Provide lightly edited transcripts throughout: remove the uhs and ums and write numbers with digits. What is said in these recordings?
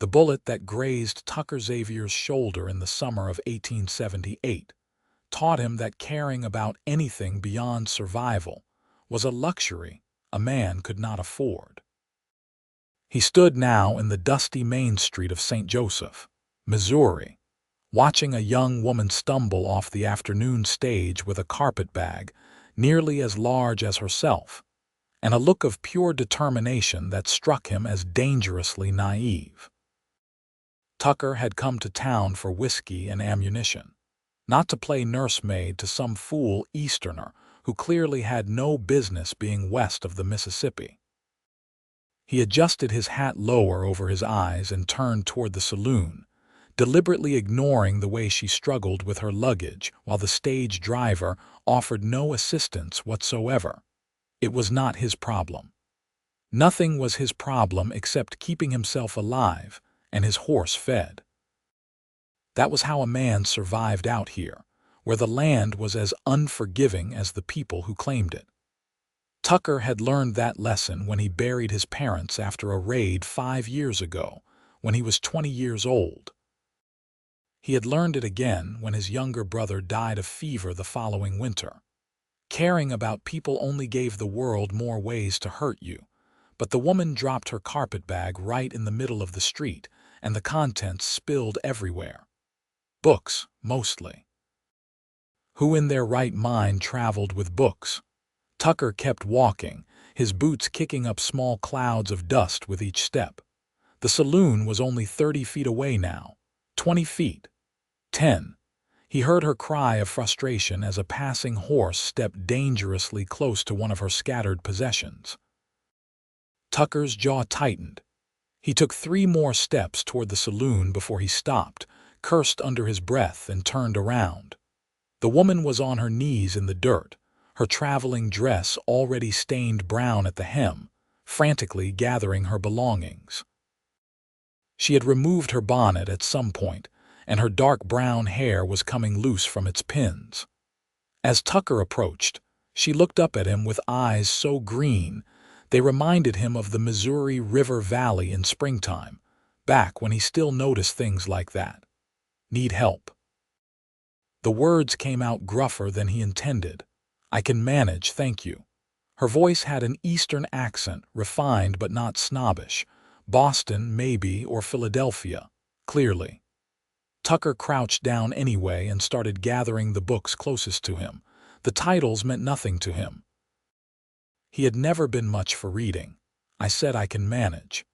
the bullet that grazed Tucker Xavier's shoulder in the summer of 1878 taught him that caring about anything beyond survival was a luxury a man could not afford. He stood now in the dusty main street of St. Joseph, Missouri, watching a young woman stumble off the afternoon stage with a carpetbag nearly as large as herself, and a look of pure determination that struck him as dangerously naive. Tucker had come to town for whiskey and ammunition, not to play nursemaid to some fool Easterner who clearly had no business being west of the Mississippi. He adjusted his hat lower over his eyes and turned toward the saloon, deliberately ignoring the way she struggled with her luggage while the stage driver offered no assistance whatsoever. It was not his problem. Nothing was his problem except keeping himself alive and his horse fed. That was how a man survived out here, where the land was as unforgiving as the people who claimed it. Tucker had learned that lesson when he buried his parents after a raid 5 years ago, when he was 20 years old. He had learned it again when his younger brother died of fever the following winter. Caring about people only gave the world more ways to hurt you, but the woman dropped her carpetbag right in the middle of the street, and the contents spilled everywhere. Books, mostly. Who in their right mind traveled with books? Tucker kept walking, his boots kicking up small clouds of dust with each step. The saloon was only 30 feet away now. 20 feet. 10. He heard her cry of frustration as a passing horse stepped dangerously close to one of her scattered possessions. Tucker's jaw tightened. He took 3 more steps toward the saloon before he stopped, cursed under his breath, and turned around. The woman was on her knees in the dirt, her traveling dress already stained brown at the hem, frantically gathering her belongings. She had removed her bonnet at some point, and her dark brown hair was coming loose from its pins. As Tucker approached, she looked up at him with eyes so green they reminded him of the Missouri River Valley in springtime, back when he still noticed things like that. Need help. The words came out gruffer than he intended. I can manage, thank you. Her voice had an Eastern accent, refined but not snobbish. Boston, maybe, or Philadelphia, clearly. Tucker crouched down anyway and started gathering the books closest to him. The titles meant nothing to him. He had never been much for reading. I said I can manage.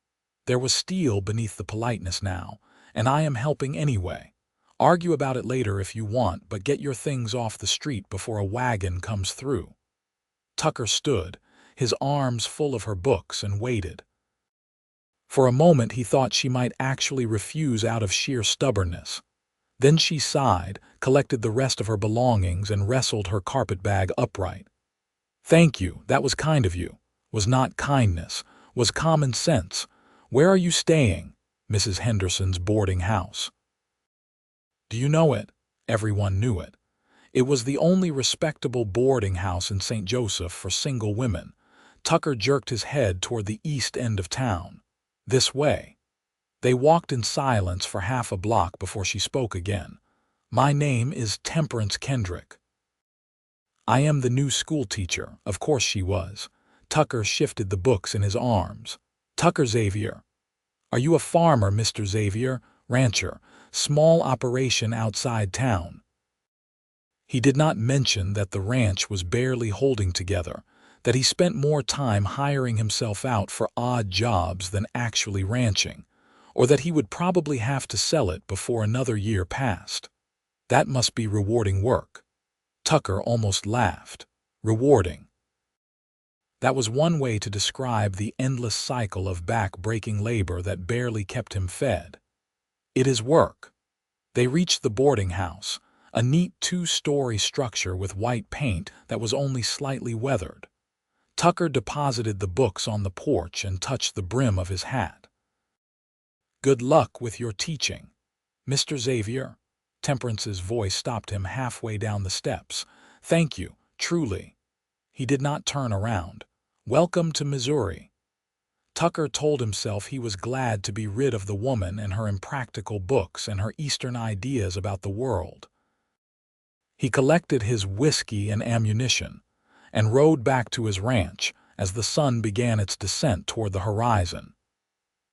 There was steel beneath the politeness now, and I am helping anyway. Argue about it later if you want, but get your things off the street before a wagon comes through. Tucker stood, his arms full of her books, and waited. For a moment he thought she might actually refuse out of sheer stubbornness. Then she sighed, collected the rest of her belongings, and wrestled her carpetbag upright. Thank you, that was kind of you. Was not kindness, was common sense. Where are you staying? Mrs. Henderson's boarding house. Do you know it? Everyone knew it. It was the only respectable boarding house in St. Joseph for single women. Tucker jerked his head toward the east end of town. This way. They walked in silence for half a block before she spoke again. My name is Temperance Kendrick. I am the new schoolteacher. Of course she was. Tucker shifted the books in his arms. Tucker Xavier. Are you a farmer, Mr. Xavier? Rancher. Small operation outside town. He did not mention that the ranch was barely holding together, that he spent more time hiring himself out for odd jobs than actually ranching, or that he would probably have to sell it before another year passed. That must be rewarding work. Tucker almost laughed. Rewarding. That was one way to describe the endless cycle of back-breaking labor that barely kept him fed. It is work. They reached the boarding house, a neat 2-story structure with white paint that was only slightly weathered. Tucker deposited the books on the porch and touched the brim of his hat. Good luck with your teaching, Mr. Xavier. Temperance's voice stopped him halfway down the steps. Thank you, truly. He did not turn around. Welcome to Missouri. Tucker told himself he was glad to be rid of the woman and her impractical books and her Eastern ideas about the world. He collected his whiskey and ammunition and rode back to his ranch as the sun began its descent toward the horizon.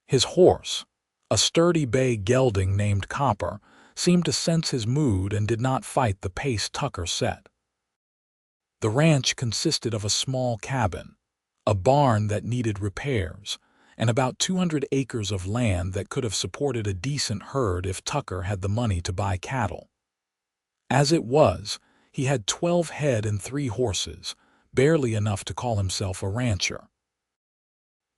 His horse, a sturdy bay gelding named Copper, seemed to sense his mood and did not fight the pace Tucker set. The ranch consisted of a small cabin, a barn that needed repairs, and about 200 acres of land that could have supported a decent herd if Tucker had the money to buy cattle. As it was, he had 12 head and 3 horses, barely enough to call himself a rancher.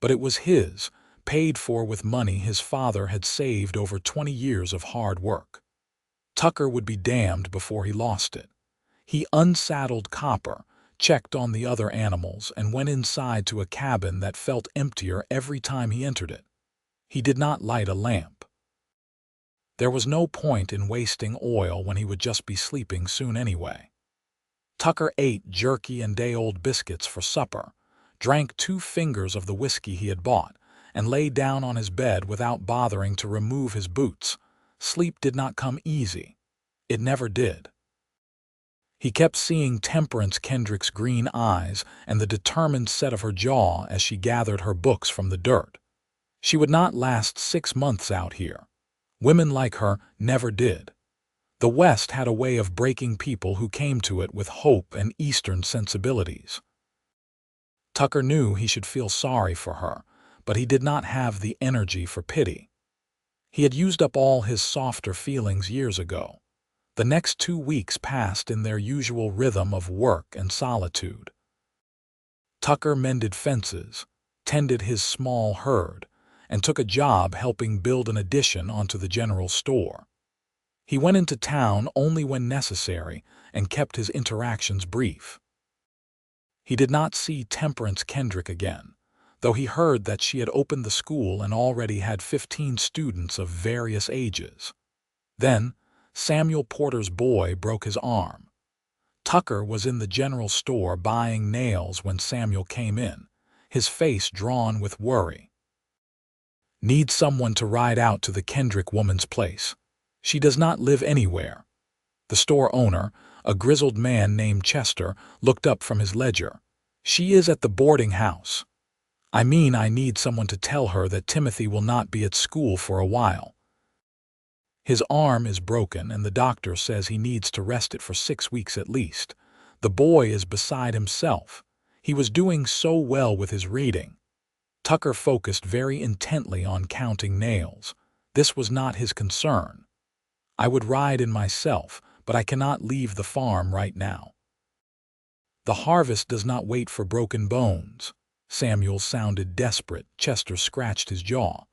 But it was his, paid for with money his father had saved over 20 years of hard work. Tucker would be damned before he lost it. He unsaddled Copper, checked on the other animals, and went inside to a cabin that felt emptier every time he entered it. He did not light a lamp. There was no point in wasting oil when he would just be sleeping soon anyway. Tucker ate jerky and day-old biscuits for supper, drank 2 fingers of the whiskey he had bought, and lay down on his bed without bothering to remove his boots. Sleep did not come easy. It never did. He kept seeing Temperance Kendrick's green eyes and the determined set of her jaw as she gathered her books from the dirt. She would not last 6 months out here. Women like her never did. The West had a way of breaking people who came to it with hope and Eastern sensibilities. Tucker knew he should feel sorry for her, but he did not have the energy for pity. He had used up all his softer feelings years ago. The next 2 weeks passed in their usual rhythm of work and solitude. Tucker mended fences, tended his small herd, and took a job helping build an addition onto the general store. He went into town only when necessary and kept his interactions brief. He did not see Temperance Kendrick again, though he heard that she had opened the school and already had 15 students of various ages. Then, Samuel Porter's boy broke his arm. Tucker was in the general store buying nails when Samuel came in, his face drawn with worry. "Need someone to ride out to the Kendrick woman's place. She does not live anywhere." The store owner, a grizzled man named Chester, looked up from his ledger. "She is at the boarding house. I need someone to tell her that Timothy will not be at school for a while. His arm is broken and the doctor says he needs to rest it for 6 weeks at least. The boy is beside himself. He was doing so well with his reading." Tucker focused very intently on counting nails. This was not his concern. "I would ride in myself, but I cannot leave the farm right now." "The harvest does not wait for broken bones." Samuel sounded desperate. Chester scratched his jaw.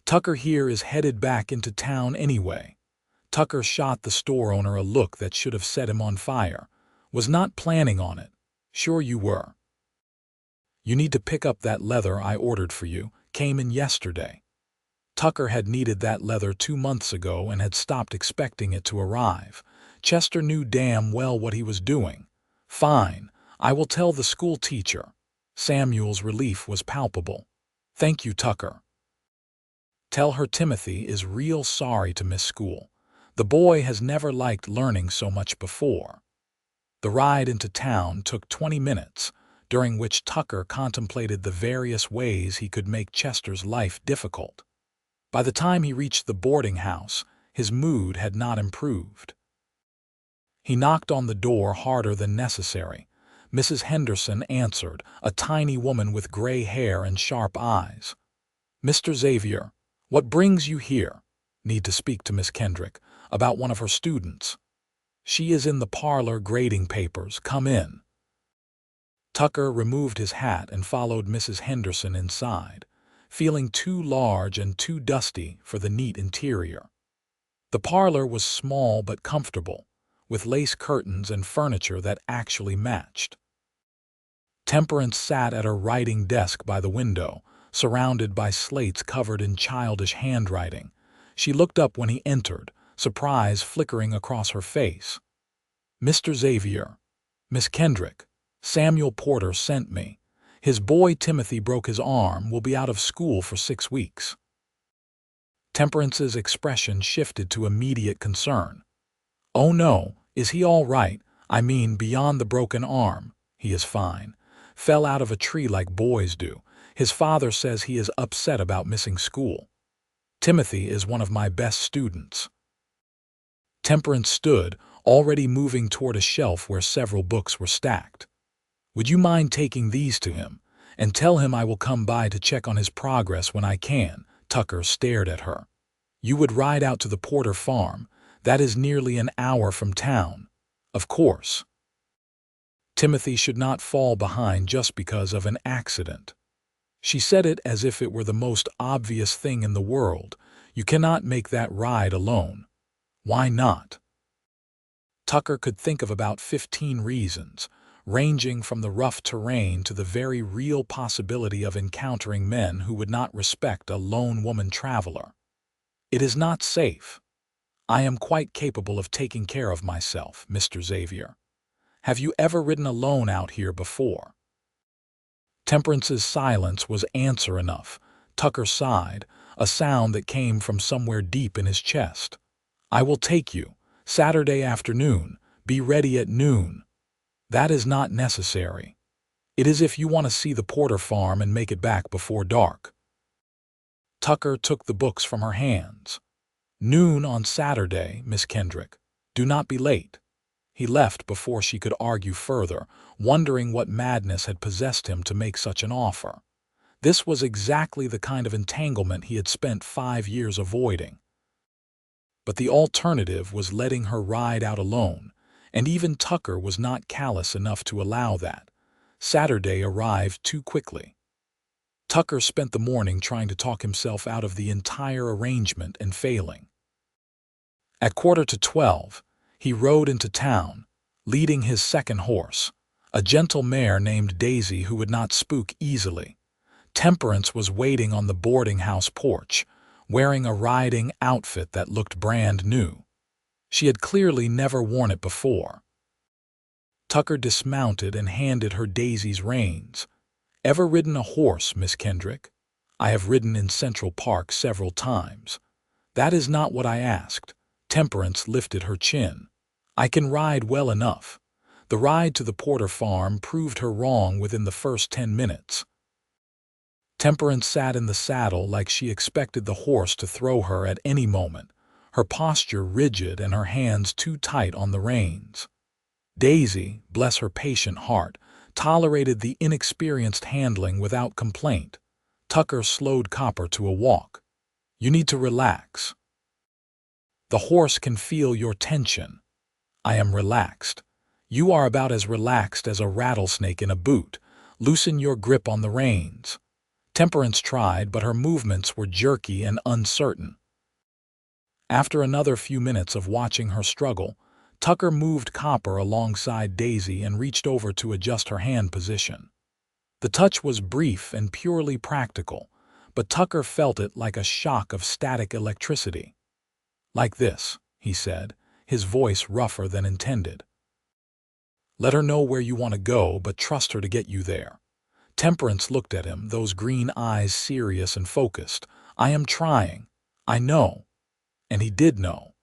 "Tucker here is headed back into town anyway." Tucker shot the store owner a look that should have set him on fire. "Was not planning on it." "Sure you were. You need to pick up that leather I ordered for you. Came in yesterday." Tucker had needed that leather 2 months ago and had stopped expecting it to arrive. Chester knew damn well what he was doing. "Fine, I will tell the school teacher." Samuel's relief was palpable. "Thank you, Tucker. Tell her Timothy is real sorry to miss school. The boy has never liked learning so much before." The ride into town took 20 minutes, during which Tucker contemplated the various ways he could make Chester's life difficult. By the time he reached the boarding house, his mood had not improved. He knocked on the door harder than necessary. Mrs. Henderson answered, a tiny woman with gray hair and sharp eyes. "Mr. Xavier, what brings you here?" "Need to speak to Miss Kendrick about one of her students." "She is in the parlor grading papers. Come in." Tucker removed his hat and followed Mrs. Henderson inside, feeling too large and too dusty for the neat interior. The parlor was small but comfortable, with lace curtains and furniture that actually matched. Temperance sat at her writing desk by the window, surrounded by slates covered in childish handwriting. She looked up when he entered, surprise flickering across her face. "Mr. Xavier, Miss Kendrick, Samuel Porter sent me. His boy Timothy broke his arm, will be out of school for 6 weeks. Temperance's expression shifted to immediate concern. Oh no, is he all right? I mean, beyond the broken arm. He is fine. Fell out of a tree like boys do. His father says he is upset about missing school. Timothy is one of my best students. Temperance stood, already moving toward a shelf where several books were stacked. Would you mind taking these to him? And tell him I will come by to check on his progress when I can. Tucker stared at her. You would ride out to the Porter farm. That is nearly an hour from town. Of course. Timothy should not fall behind just because of an accident. She said it as if it were the most obvious thing in the world. You cannot make that ride alone. Why not? Tucker could think of about 15 reasons, ranging from the rough terrain to the very real possibility of encountering men who would not respect a lone woman traveler. It is not safe. I am quite capable of taking care of myself, Mr. Xavier. Have you ever ridden alone out here before? Temperance's silence was answer enough. Tucker sighed, a sound that came from somewhere deep in his chest. I will take you. Saturday afternoon. Be ready at noon. That is not necessary. It is if you want to see the Porter farm and make it back before dark. Tucker took the books from her hands. Noon on Saturday, Miss Kendrick. Do not be late. He left before she could argue further, wondering what madness had possessed him to make such an offer. This was exactly the kind of entanglement he had spent 5 years avoiding. But the alternative was letting her ride out alone, and even Tucker was not callous enough to allow that. Saturday arrived too quickly. Tucker spent the morning trying to talk himself out of the entire arrangement and failing. At 11:45, he rode into town, leading his second horse, a gentle mare named Daisy who would not spook easily. Temperance was waiting on the boarding house porch, wearing a riding outfit that looked brand new. She had clearly never worn it before. Tucker dismounted and handed her Daisy's reins. Ever ridden a horse, Miss Kendrick? I have ridden in Central Park several times. That is not what I asked. Temperance lifted her chin. I can ride well enough. The ride to the Porter farm proved her wrong within the first 10 minutes. Temperance sat in the saddle like she expected the horse to throw her at any moment, her posture rigid and her hands too tight on the reins. Daisy, bless her patient heart, tolerated the inexperienced handling without complaint. Tucker slowed Copper to a walk. You need to relax. The horse can feel your tension. I am relaxed. You are about as relaxed as a rattlesnake in a boot. Loosen your grip on the reins. Temperance tried, but her movements were jerky and uncertain. After another few minutes of watching her struggle, Tucker moved Copper alongside Daisy and reached over to adjust her hand position. The touch was brief and purely practical, but Tucker felt it like a shock of static electricity. Like this, he said, his voice rougher than intended. Let her know where you want to go, but trust her to get you there. Temperance looked at him, those green eyes serious and focused. I am trying. I know. And he did know.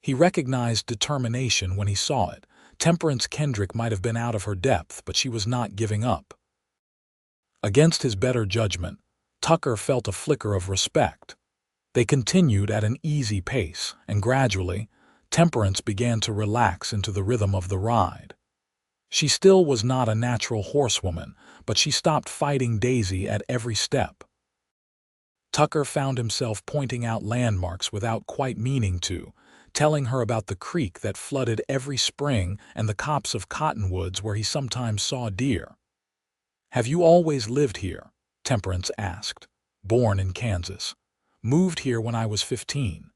He recognized determination when he saw it. Temperance Kendrick might have been out of her depth, but she was not giving up. Against his better judgment, Tucker felt a flicker of respect. They continued at an easy pace, and gradually, Temperance began to relax into the rhythm of the ride. She still was not a natural horsewoman, but she stopped fighting Daisy at every step. Tucker found himself pointing out landmarks without quite meaning to, telling her about the creek that flooded every spring and the copse of cottonwoods where he sometimes saw deer. Have you always lived here? Temperance asked. Born in Kansas. Moved here when I was 15.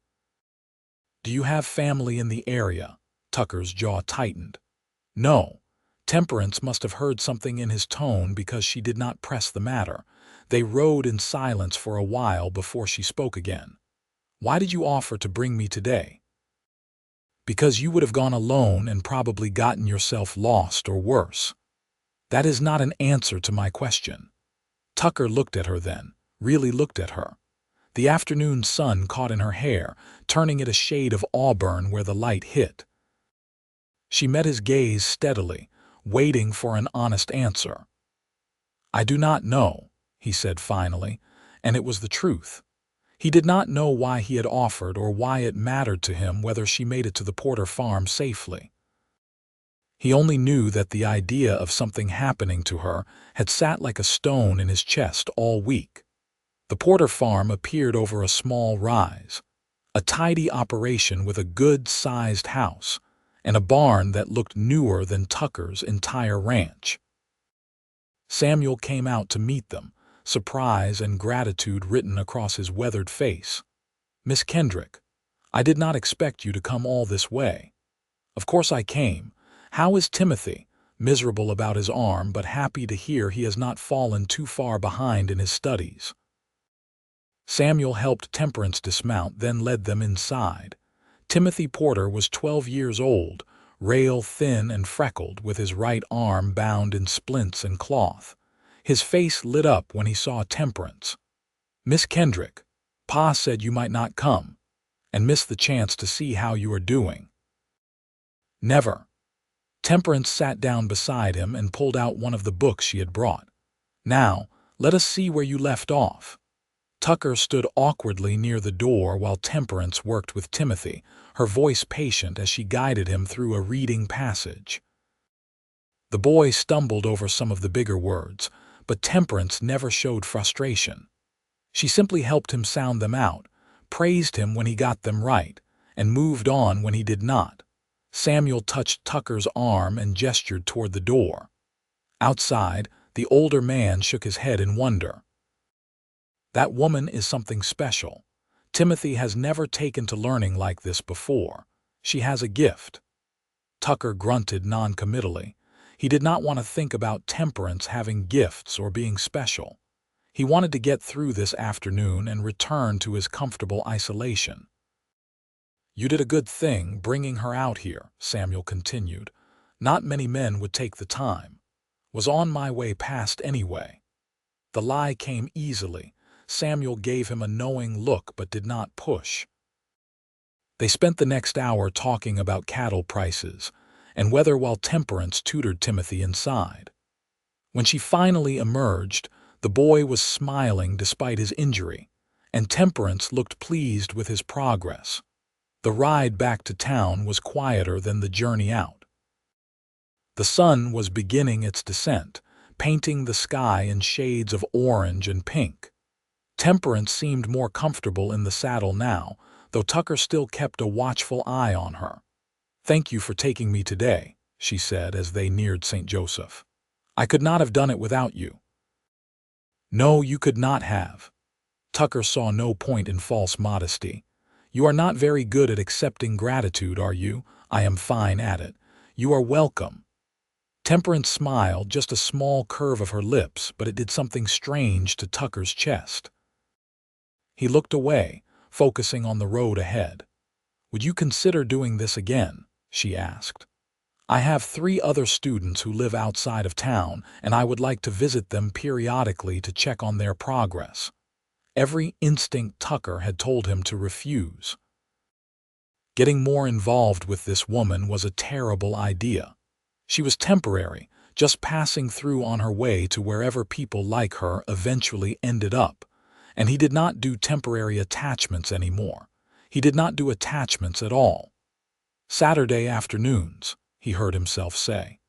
Do you have family in the area? Tucker's jaw tightened. No. Temperance must have heard something in his tone because she did not press the matter. They rode in silence for a while before she spoke again. Why did you offer to bring me today? Because you would have gone alone and probably gotten yourself lost or worse. That is not an answer to my question. Tucker looked at her then, really looked at her. The afternoon sun caught in her hair, turning it a shade of auburn where the light hit. She met his gaze steadily, waiting for an honest answer. "I do not know," he said finally, and it was the truth. He did not know why he had offered or why it mattered to him whether she made it to the Porter farm safely. He only knew that the idea of something happening to her had sat like a stone in his chest all week. The Porter farm appeared over a small rise, a tidy operation with a good-sized house, and a barn that looked newer than Tucker's entire ranch. Samuel came out to meet them, surprise and gratitude written across his weathered face. "Miss Kendrick, I did not expect you to come all this way." "Of course I came. How is Timothy?" Miserable about his arm, but happy to hear he has not fallen too far behind in his studies. Samuel helped Temperance dismount, then led them inside. Timothy Porter was 12 years old, rail-thin and freckled, with his right arm bound in splints and cloth. His face lit up when he saw Temperance. "Miss Kendrick, Pa said you might not come, and miss the chance to see how you are doing." "Never." Temperance sat down beside him and pulled out one of the books she had brought. "Now, let us see where you left off." Tucker stood awkwardly near the door while Temperance worked with Timothy, her voice patient as she guided him through a reading passage. The boy stumbled over some of the bigger words, but Temperance never showed frustration. She simply helped him sound them out, praised him when he got them right, and moved on when he did not. Samuel touched Tucker's arm and gestured toward the door. Outside, the older man shook his head in wonder. "That woman is something special. Timothy has never taken to learning like this before. She has a gift." Tucker grunted non-committally. He did not want to think about Temperance having gifts or being special. He wanted to get through this afternoon and return to his comfortable isolation. "You did a good thing bringing her out here," Samuel continued. "Not many men would take the time. Was on my way past anyway." The lie came easily. Samuel gave him a knowing look but did not push. They spent the next hour talking about cattle prices and weather while Temperance tutored Timothy inside. When she finally emerged, the boy was smiling despite his injury, and Temperance looked pleased with his progress. The ride back to town was quieter than the journey out. The sun was beginning its descent, painting the sky in shades of orange and pink. Temperance seemed more comfortable in the saddle now, though Tucker still kept a watchful eye on her. "Thank you for taking me today," she said as they neared St. Joseph. "I could not have done it without you." "No, you could not have." Tucker saw no point in false modesty. "You are not very good at accepting gratitude, are you? I am fine at it. You are welcome." Temperance smiled, just a small curve of her lips, but it did something strange to Tucker's chest. He looked away, focusing on the road ahead. "Would you consider doing this again?" she asked. "I have 3 other students who live outside of town, and I would like to visit them periodically to check on their progress." Every instinct Tucker had told him to refuse. Getting more involved with this woman was a terrible idea. She was temporary, just passing through on her way to wherever people like her eventually ended up, and he did not do temporary attachments anymore. He did not do attachments at all. "Saturday afternoons," he heard himself say.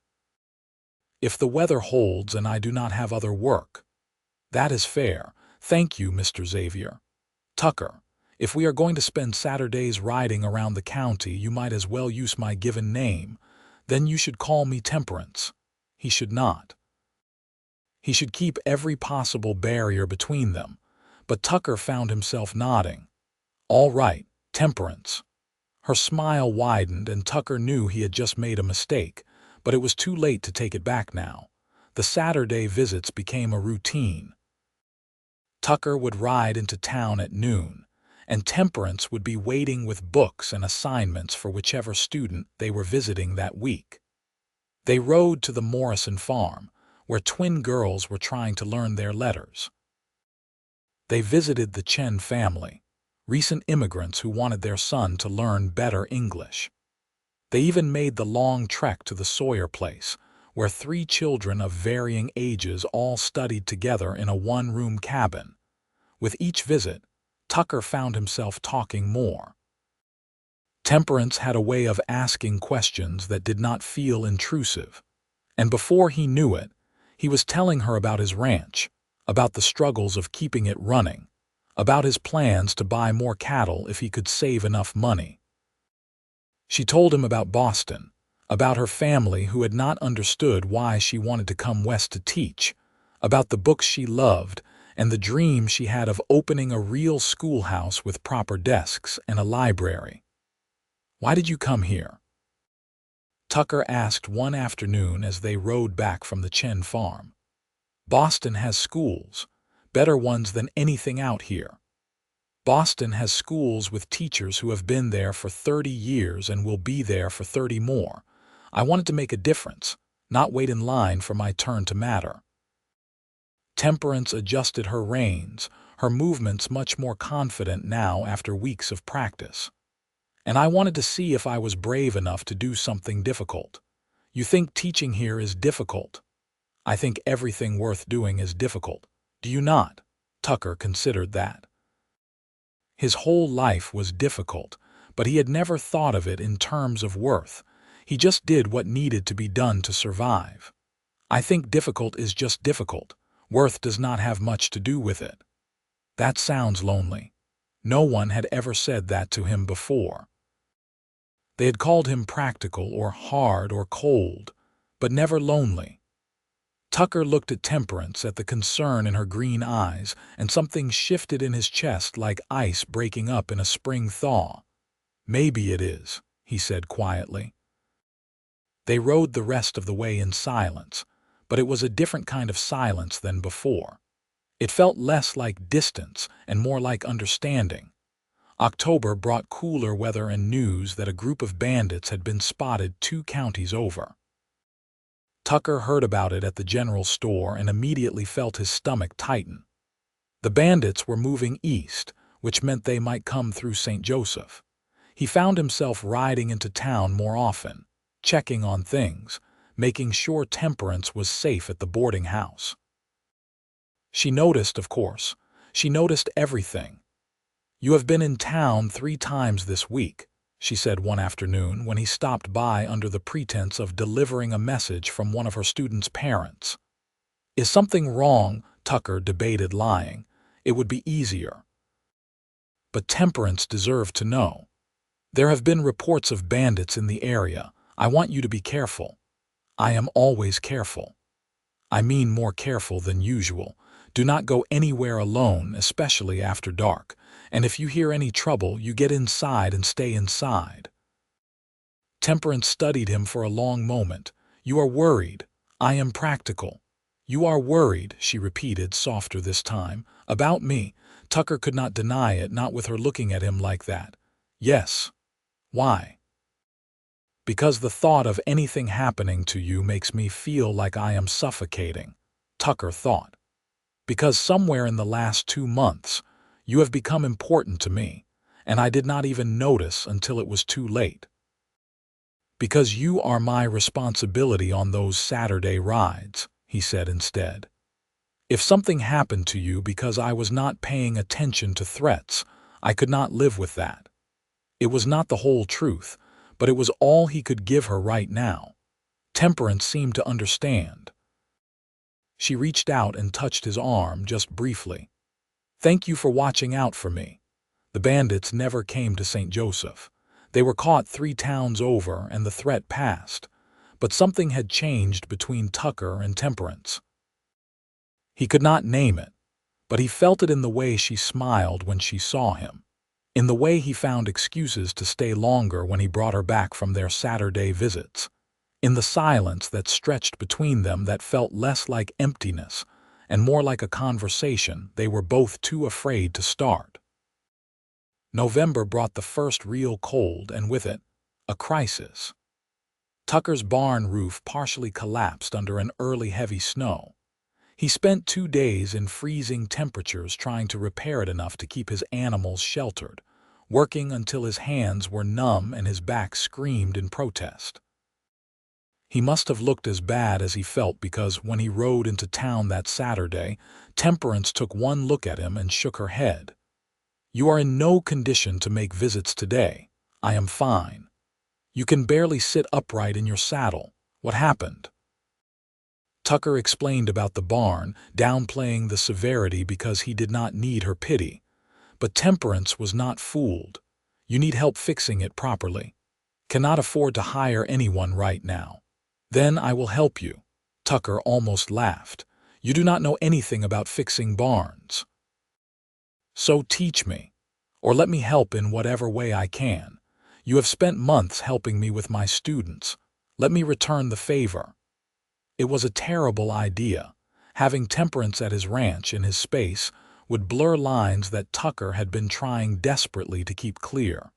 "If the weather holds and I do not have other work." "That is fair. Thank you, Mr. Xavier." "Tucker, if we are going to spend Saturdays riding around the county, you might as well use my given name. Then you should call me Temperance." He should not. He should keep every possible barrier between them, but Tucker found himself nodding. "All right, Temperance." Her smile widened, and Tucker knew he had just made a mistake, but it was too late to take it back now. The Saturday visits became a routine. Tucker would ride into town at noon, and Temperance would be waiting with books and assignments for whichever student they were visiting that week. They rode to the Morrison farm, where twin girls were trying to learn their letters. They visited the Chen family, recent immigrants who wanted their son to learn better English. They even made the long trek to the Sawyer place, where 3 children of varying ages all studied together in a one-room cabin. With each visit, Tucker found himself talking more. Temperance had a way of asking questions that did not feel intrusive, and before he knew it, he was telling her about his ranch, about the struggles of keeping it running, about his plans to buy more cattle if he could save enough money. She told him about Boston, about her family who had not understood why she wanted to come west to teach, about the books she loved, and the dream she had of opening a real schoolhouse with proper desks and a library. "Why did you come here?" Tucker asked one afternoon as they rode back from the Chen farm. "Boston has schools, better ones than anything out here. Boston has schools with teachers who have been there for 30 years and will be there for 30 more. I wanted to make a difference, not wait in line for my turn to matter." Temperance adjusted her reins, her movements much more confident now after weeks of practice. "And I wanted to see if I was brave enough to do something difficult. You think teaching here is difficult? I think everything worth doing is difficult. Do you not?" Tucker considered that. His whole life was difficult, but he had never thought of it in terms of worth. He just did what needed to be done to survive. "I think difficult is just difficult. Worth does not have much to do with it." That sounds lonely. No one had ever said that to him before. They had called him practical or hard or cold, but never lonely. Tucker looked at Temperance, at the concern in her green eyes, and something shifted in his chest like ice breaking up in a spring thaw. "Maybe it is," he said quietly. They rode the rest of the way in silence, but it was a different kind of silence than before. It felt less like distance and more like understanding. October brought cooler weather and news that a group of bandits had been spotted 2 counties over. Tucker heard about it at the general store and immediately felt his stomach tighten. The bandits were moving east, which meant they might come through St. Joseph. He found himself riding into town more often, checking on things, making sure Temperance was safe at the boarding house. She noticed, of course. She noticed everything. "You have been in town 3 times this week," she said one afternoon when he stopped by under the pretense of delivering a message from one of her students' parents. "Is something wrong?" Tucker debated lying. It would be easier. But Temperance deserved to know. "There have been reports of bandits in the area. I want you to be careful." "I am always careful. I mean more careful than usual. Do not go anywhere alone, especially after dark. And if you hear any trouble, you get inside and stay inside." Temperance studied him for a long moment. "You are worried. I am practical." "You are worried," she repeated, softer this time. "About me?" Tucker could not deny it, not with her looking at him like that. "Yes." "Why?" "Because the thought of anything happening to you makes me feel like I am suffocating," Tucker thought. "Because somewhere in the last 2 months, you have become important to me, and I did not even notice until it was too late. Because you are my responsibility on those Saturday rides," he said instead. "If something happened to you because I was not paying attention to threats, I could not live with that." It was not the whole truth, but it was all he could give her right now. Temperance seemed to understand. She reached out and touched his arm just briefly. "Thank you for watching out for me." The bandits never came to St. Joseph. They were caught 3 towns over and the threat passed. But something had changed between Tucker and Temperance. He could not name it, but he felt it in the way she smiled when she saw him, in the way he found excuses to stay longer when he brought her back from their Saturday visits, in the silence that stretched between them that felt less like emptiness and more like a conversation they were both too afraid to start. November brought the first real cold and with it, a crisis. Tucker's barn roof partially collapsed under an early heavy snow. He spent 2 days in freezing temperatures trying to repair it enough to keep his animals sheltered, working until his hands were numb and his back screamed in protest. He must have looked as bad as he felt because when he rode into town that Saturday, Temperance took one look at him and shook her head. "You are in no condition to make visits today. I am fine. You can barely sit upright in your saddle. What happened?" Tucker explained about the barn, downplaying the severity because he did not need her pity. But Temperance was not fooled. "You need help fixing it properly. Cannot afford to hire anyone right now." "Then I will help you." Tucker almost laughed. "You do not know anything about fixing barns. So teach me, or let me help in whatever way I can. You have spent months helping me with my students. Let me return the favor." It was a terrible idea. Having Temperance at his ranch in his space would blur lines that Tucker had been trying desperately to keep clear.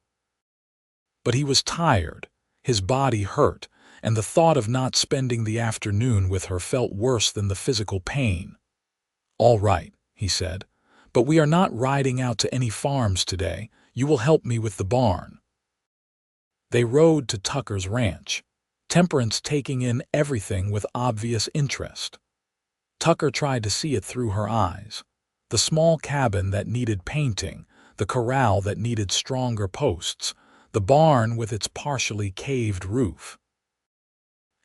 But he was tired, his body hurt, and the thought of not spending the afternoon with her felt worse than the physical pain. "All right," he said, "but we are not riding out to any farms today. You will help me with the barn." They rode to Tucker's ranch, Temperance taking in everything with obvious interest. Tucker tried to see it through her eyes. The small cabin that needed painting, the corral that needed stronger posts, the barn with its partially caved roof.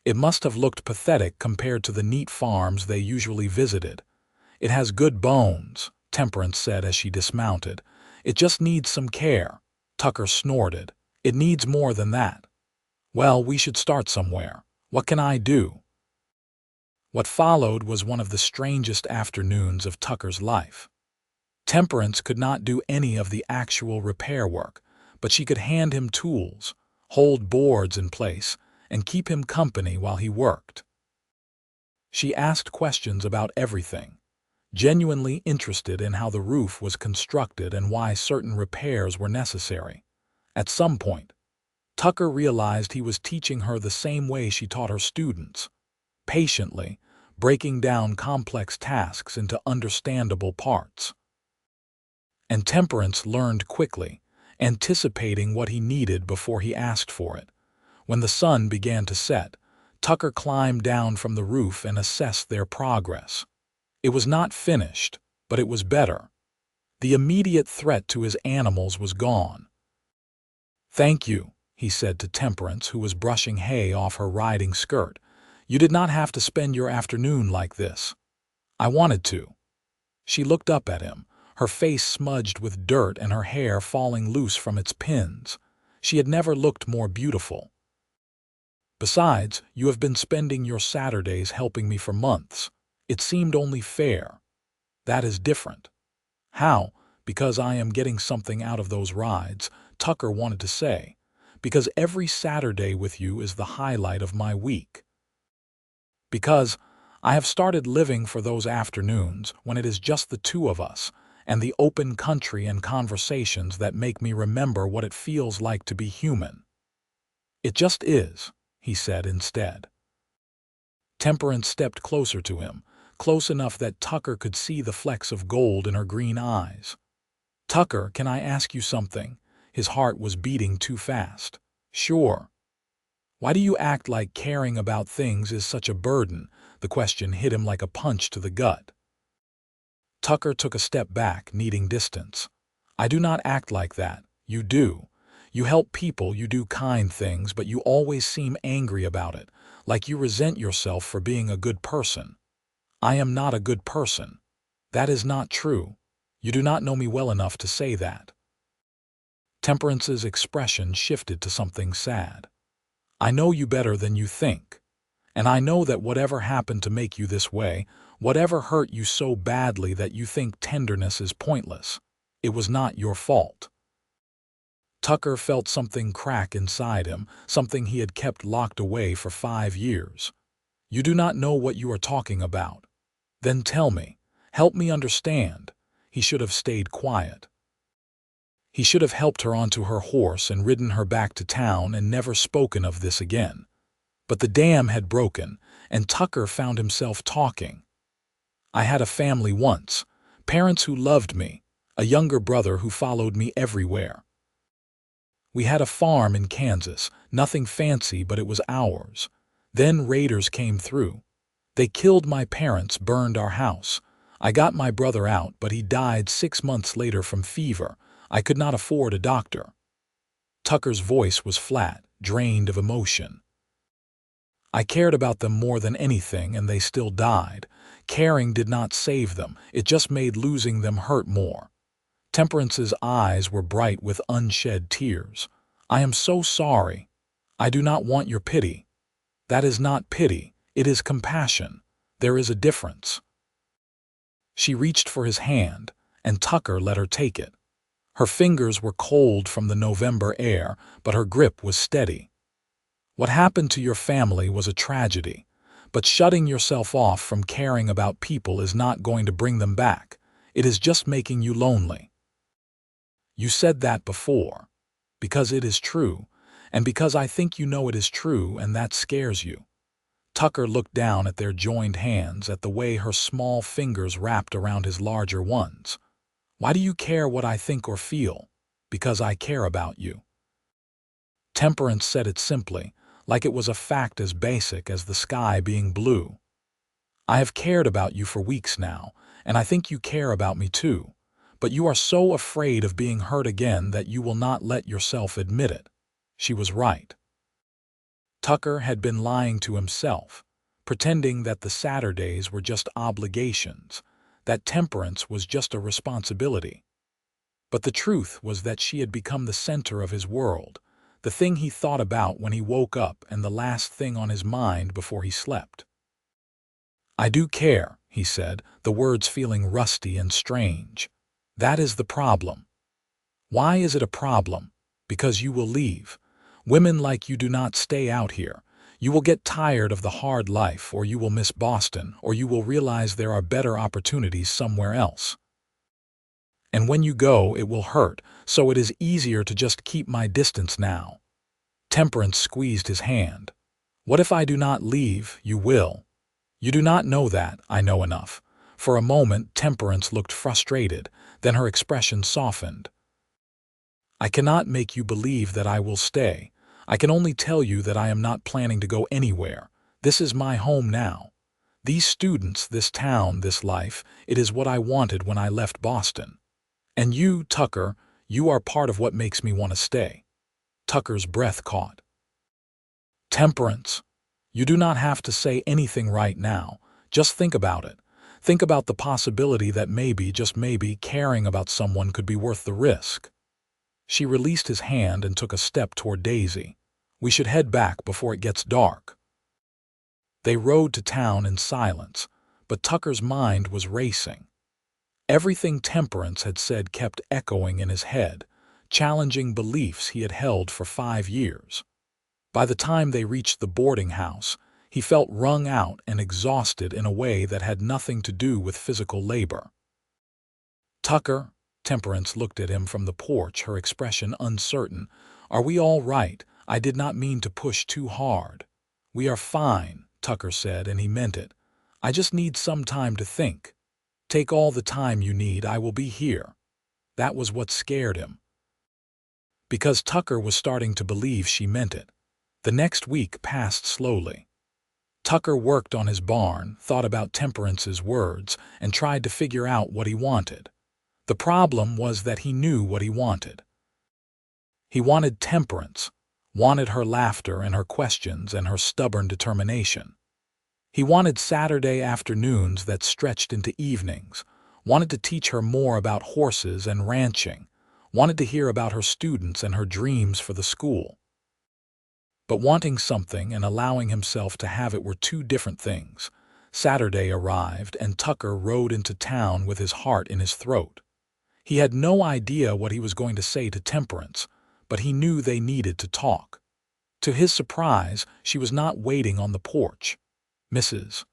It must have looked pathetic compared to the neat farms they usually visited. "It has good bones," Temperance said as she dismounted. "It just needs some care." Tucker snorted. "It needs more than that." "Well, we should start somewhere. What can I do?" What followed was one of the strangest afternoons of Tucker's life. Temperance could not do any of the actual repair work, but she could hand him tools, hold boards in place, and keep him company while he worked. She asked questions about everything, genuinely interested in how the roof was constructed and why certain repairs were necessary. At some point, Tucker realized he was teaching her the same way she taught her students, patiently, breaking down complex tasks into understandable parts. And Temperance learned quickly, anticipating what he needed before he asked for it. When the sun began to set, Tucker climbed down from the roof and assessed their progress. It was not finished, but it was better. The immediate threat to his animals was gone. "Thank you," he said to Temperance, who was brushing hay off her riding skirt. "You did not have to spend your afternoon like this." "I wanted to." She looked up at him, her face smudged with dirt and her hair falling loose from its pins. She had never looked more beautiful. "Besides, you have been spending your Saturdays helping me for months. It seemed only fair. That is different." "How?" "Because I am getting something out of those rides," Tucker wanted to say. "Because every Saturday with you is the highlight of my week. Because I have started living for those afternoons when it is just the two of us, and the open country and conversations that make me remember what it feels like to be human." "It just is," he said instead. Temperance stepped closer to him, close enough that Tucker could see the flecks of gold in her green eyes. "Tucker, can I ask you something?" His heart was beating too fast. "Sure." "Why do you act like caring about things is such a burden?" The question hit him like a punch to the gut. Tucker took a step back, needing distance. "I do not act like that. You do. You help people, you do kind things, but you always seem angry about it, like you resent yourself for being a good person." "I am not a good person." "That is not true. You do not know me well enough to say that." Temperance's expression shifted to something sad. "I know you better than you think. And I know that whatever happened to make you this way, whatever hurt you so badly that you think tenderness is pointless, it was not your fault." Tucker felt something crack inside him, something he had kept locked away for 5 years. "You do not know what you are talking about." "Then tell me. Help me understand." He should have stayed quiet. He should have helped her onto her horse and ridden her back to town and never spoken of this again. But the dam had broken, and Tucker found himself talking. "I had a family once, parents who loved me, a younger brother who followed me everywhere. We had a farm in Kansas, nothing fancy, but it was ours. Then raiders came through. They killed my parents, burned our house. I got my brother out, but he died 6 months later from fever. I could not afford a doctor." Tucker's voice was flat, drained of emotion. "I cared about them more than anything, and they still died. Caring did not save them, it just made losing them hurt more." Temperance's eyes were bright with unshed tears. "I am so sorry. I do not want your pity. That is not pity, it is compassion. There is a difference." She reached for his hand, and Tucker let her take it. Her fingers were cold from the November air, but her grip was steady. "What happened to your family was a tragedy, but shutting yourself off from caring about people is not going to bring them back. It is just making you lonely. You said that before, because it is true, and because I think you know it is true, and that scares you." Tucker looked down at their joined hands, at the way her small fingers wrapped around his larger ones. "Why do you care what I think or feel?" "Because I care about you." Temperance said it simply, like it was a fact as basic as the sky being blue. "I have cared about you for weeks now, and I think you care about me too. But you are so afraid of being hurt again that you will not let yourself admit it." She was right. Tucker had been lying to himself, pretending that the Saturdays were just obligations, that Temperance was just a responsibility. But the truth was that she had become the center of his world, the thing he thought about when he woke up and the last thing on his mind before he slept. "I do care," he said, the words feeling rusty and strange. "That is the problem." "Why is it a problem?" "Because you will leave. Women like you do not stay out here. You will get tired of the hard life, or you will miss Boston, or you will realize there are better opportunities somewhere else. And when you go, it will hurt, so it is easier to just keep my distance now." Temperance squeezed his hand. "What if I do not leave? You will." "You do not know that, I know enough." For a moment, Temperance looked frustrated, then her expression softened. "I cannot make you believe that I will stay. I can only tell you that I am not planning to go anywhere. This is my home now. These students, this town, this life, it is what I wanted when I left Boston. And you, Tucker, you are part of what makes me want to stay." Tucker's breath caught. "Temperance, you do not have to say anything right now. Just think about it. Think about the possibility that maybe, just maybe, caring about someone could be worth the risk." She released his hand and took a step toward Daisy. "We should head back before it gets dark." They rode to town in silence, but Tucker's mind was racing. Everything Temperance had said kept echoing in his head, challenging beliefs he had held for 5 years. By the time they reached the boarding house, he felt wrung out and exhausted in a way that had nothing to do with physical labor. "Tucker," Temperance looked at him from the porch, her expression uncertain, "are we all right? I did not mean to push too hard." "We are fine," Tucker said, and he meant it. "I just need some time to think." "Take all the time you need, I will be here." That was what scared him, because Tucker was starting to believe she meant it. The next week passed slowly. Tucker worked on his barn, thought about Temperance's words, and tried to figure out what he wanted. The problem was that he knew what he wanted. He wanted Temperance, wanted her laughter and her questions and her stubborn determination. He wanted Saturday afternoons that stretched into evenings, wanted to teach her more about horses and ranching, wanted to hear about her students and her dreams for the school. But wanting something and allowing himself to have it were two different things. Saturday arrived, and Tucker rode into town with his heart in his throat. He had no idea what he was going to say to Temperance, but he knew they needed to talk. To his surprise, she was not waiting on the porch. "Mrs.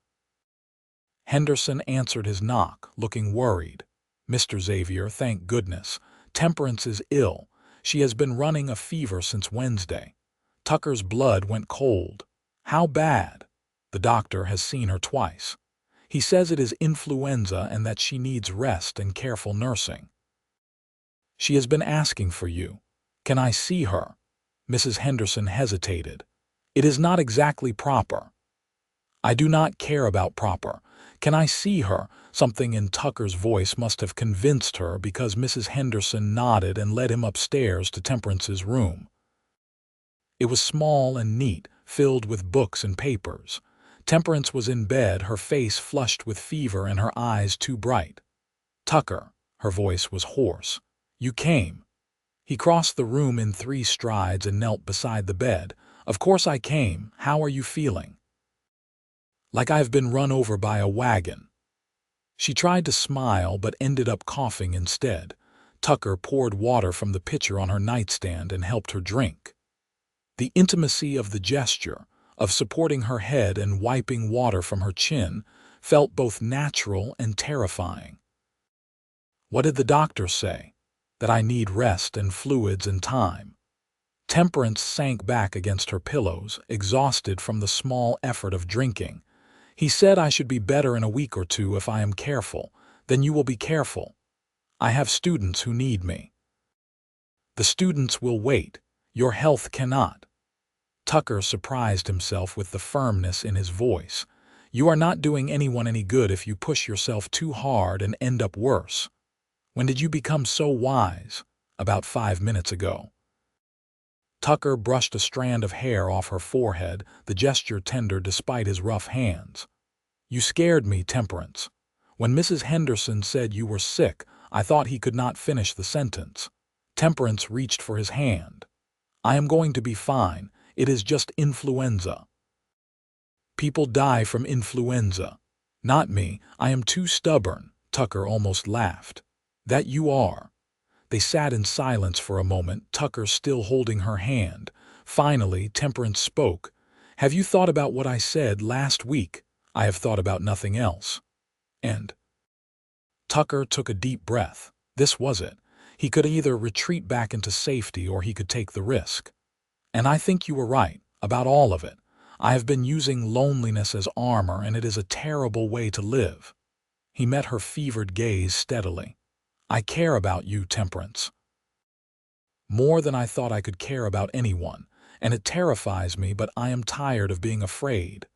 Henderson answered his knock, looking worried. "Mr. Xavier, thank goodness. Temperance is ill. She has been running a fever since Wednesday." Tucker's blood went cold. How bad? The doctor has seen her twice. He says it is influenza and that she needs rest and careful nursing. She has been asking for you. Can I see her? Mrs. Henderson hesitated. It is not exactly proper. I do not care about proper. Can I see her? Something in Tucker's voice must have convinced her because Mrs. Henderson nodded and led him upstairs to Temperance's room. It was small and neat, filled with books and papers. Temperance was in bed, her face flushed with fever and her eyes too bright. Tucker, her voice was hoarse. You came. He crossed the room in 3 strides and knelt beside the bed. Of course I came. How are you feeling? Like I have been run over by a wagon. She tried to smile but ended up coughing instead. Tucker poured water from the pitcher on her nightstand and helped her drink. The intimacy of the gesture, of supporting her head and wiping water from her chin, felt both natural and terrifying. What did the doctor say? That I need rest and fluids and time. Temperance sank back against her pillows, exhausted from the small effort of drinking. He said I should be better in a week or 2 if I am careful. Then you will be careful. I have students who need me. The students will wait. Your health cannot. Tucker surprised himself with the firmness in his voice. You are not doing anyone any good if you push yourself too hard and end up worse. When did you become so wise? About 5 minutes ago. Tucker brushed a strand of hair off her forehead, the gesture tender despite his rough hands. You scared me, Temperance. When Mrs. Henderson said you were sick, I thought he could not finish the sentence. Temperance reached for his hand. I am going to be fine. It is just influenza. People die from influenza. Not me. I am too stubborn. Tucker almost laughed. That you are. They sat in silence for a moment, Tucker still holding her hand. Finally, Temperance spoke. Have you thought about what I said last week? I have thought about nothing else. And Tucker took a deep breath. This was it. He could either retreat back into safety or he could take the risk. And I think you were right, about all of it. I have been using loneliness as armor, and it is a terrible way to live. He met her fevered gaze steadily. I care about you, Temperance. More than I thought I could care about anyone, and it terrifies me, but I am tired of being afraid.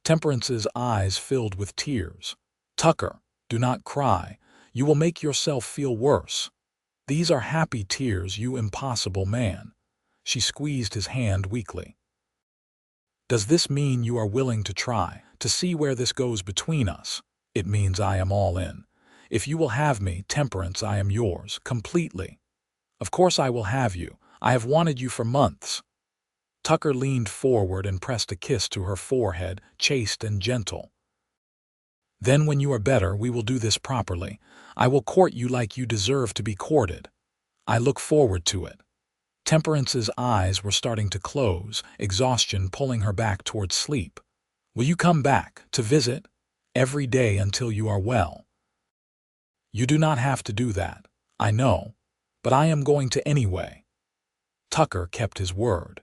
Temperance's eyes filled with tears. Tucker, do not cry. You will make yourself feel worse. These are happy tears, you impossible man. She squeezed his hand weakly. Does this mean you are willing to try, to see where this goes between us? It means I am all in. If you will have me, Temperance, I am yours, completely. Of course I will have you. I have wanted you for months. Tucker leaned forward and pressed a kiss to her forehead, chaste and gentle. Then when you are better, we will do this properly. I will court you like you deserve to be courted. I look forward to it. Temperance's eyes were starting to close, exhaustion pulling her back towards sleep. Will you come back to visit? Every day until you are well. You do not have to do that, I know, but I am going to anyway. Tucker kept his word.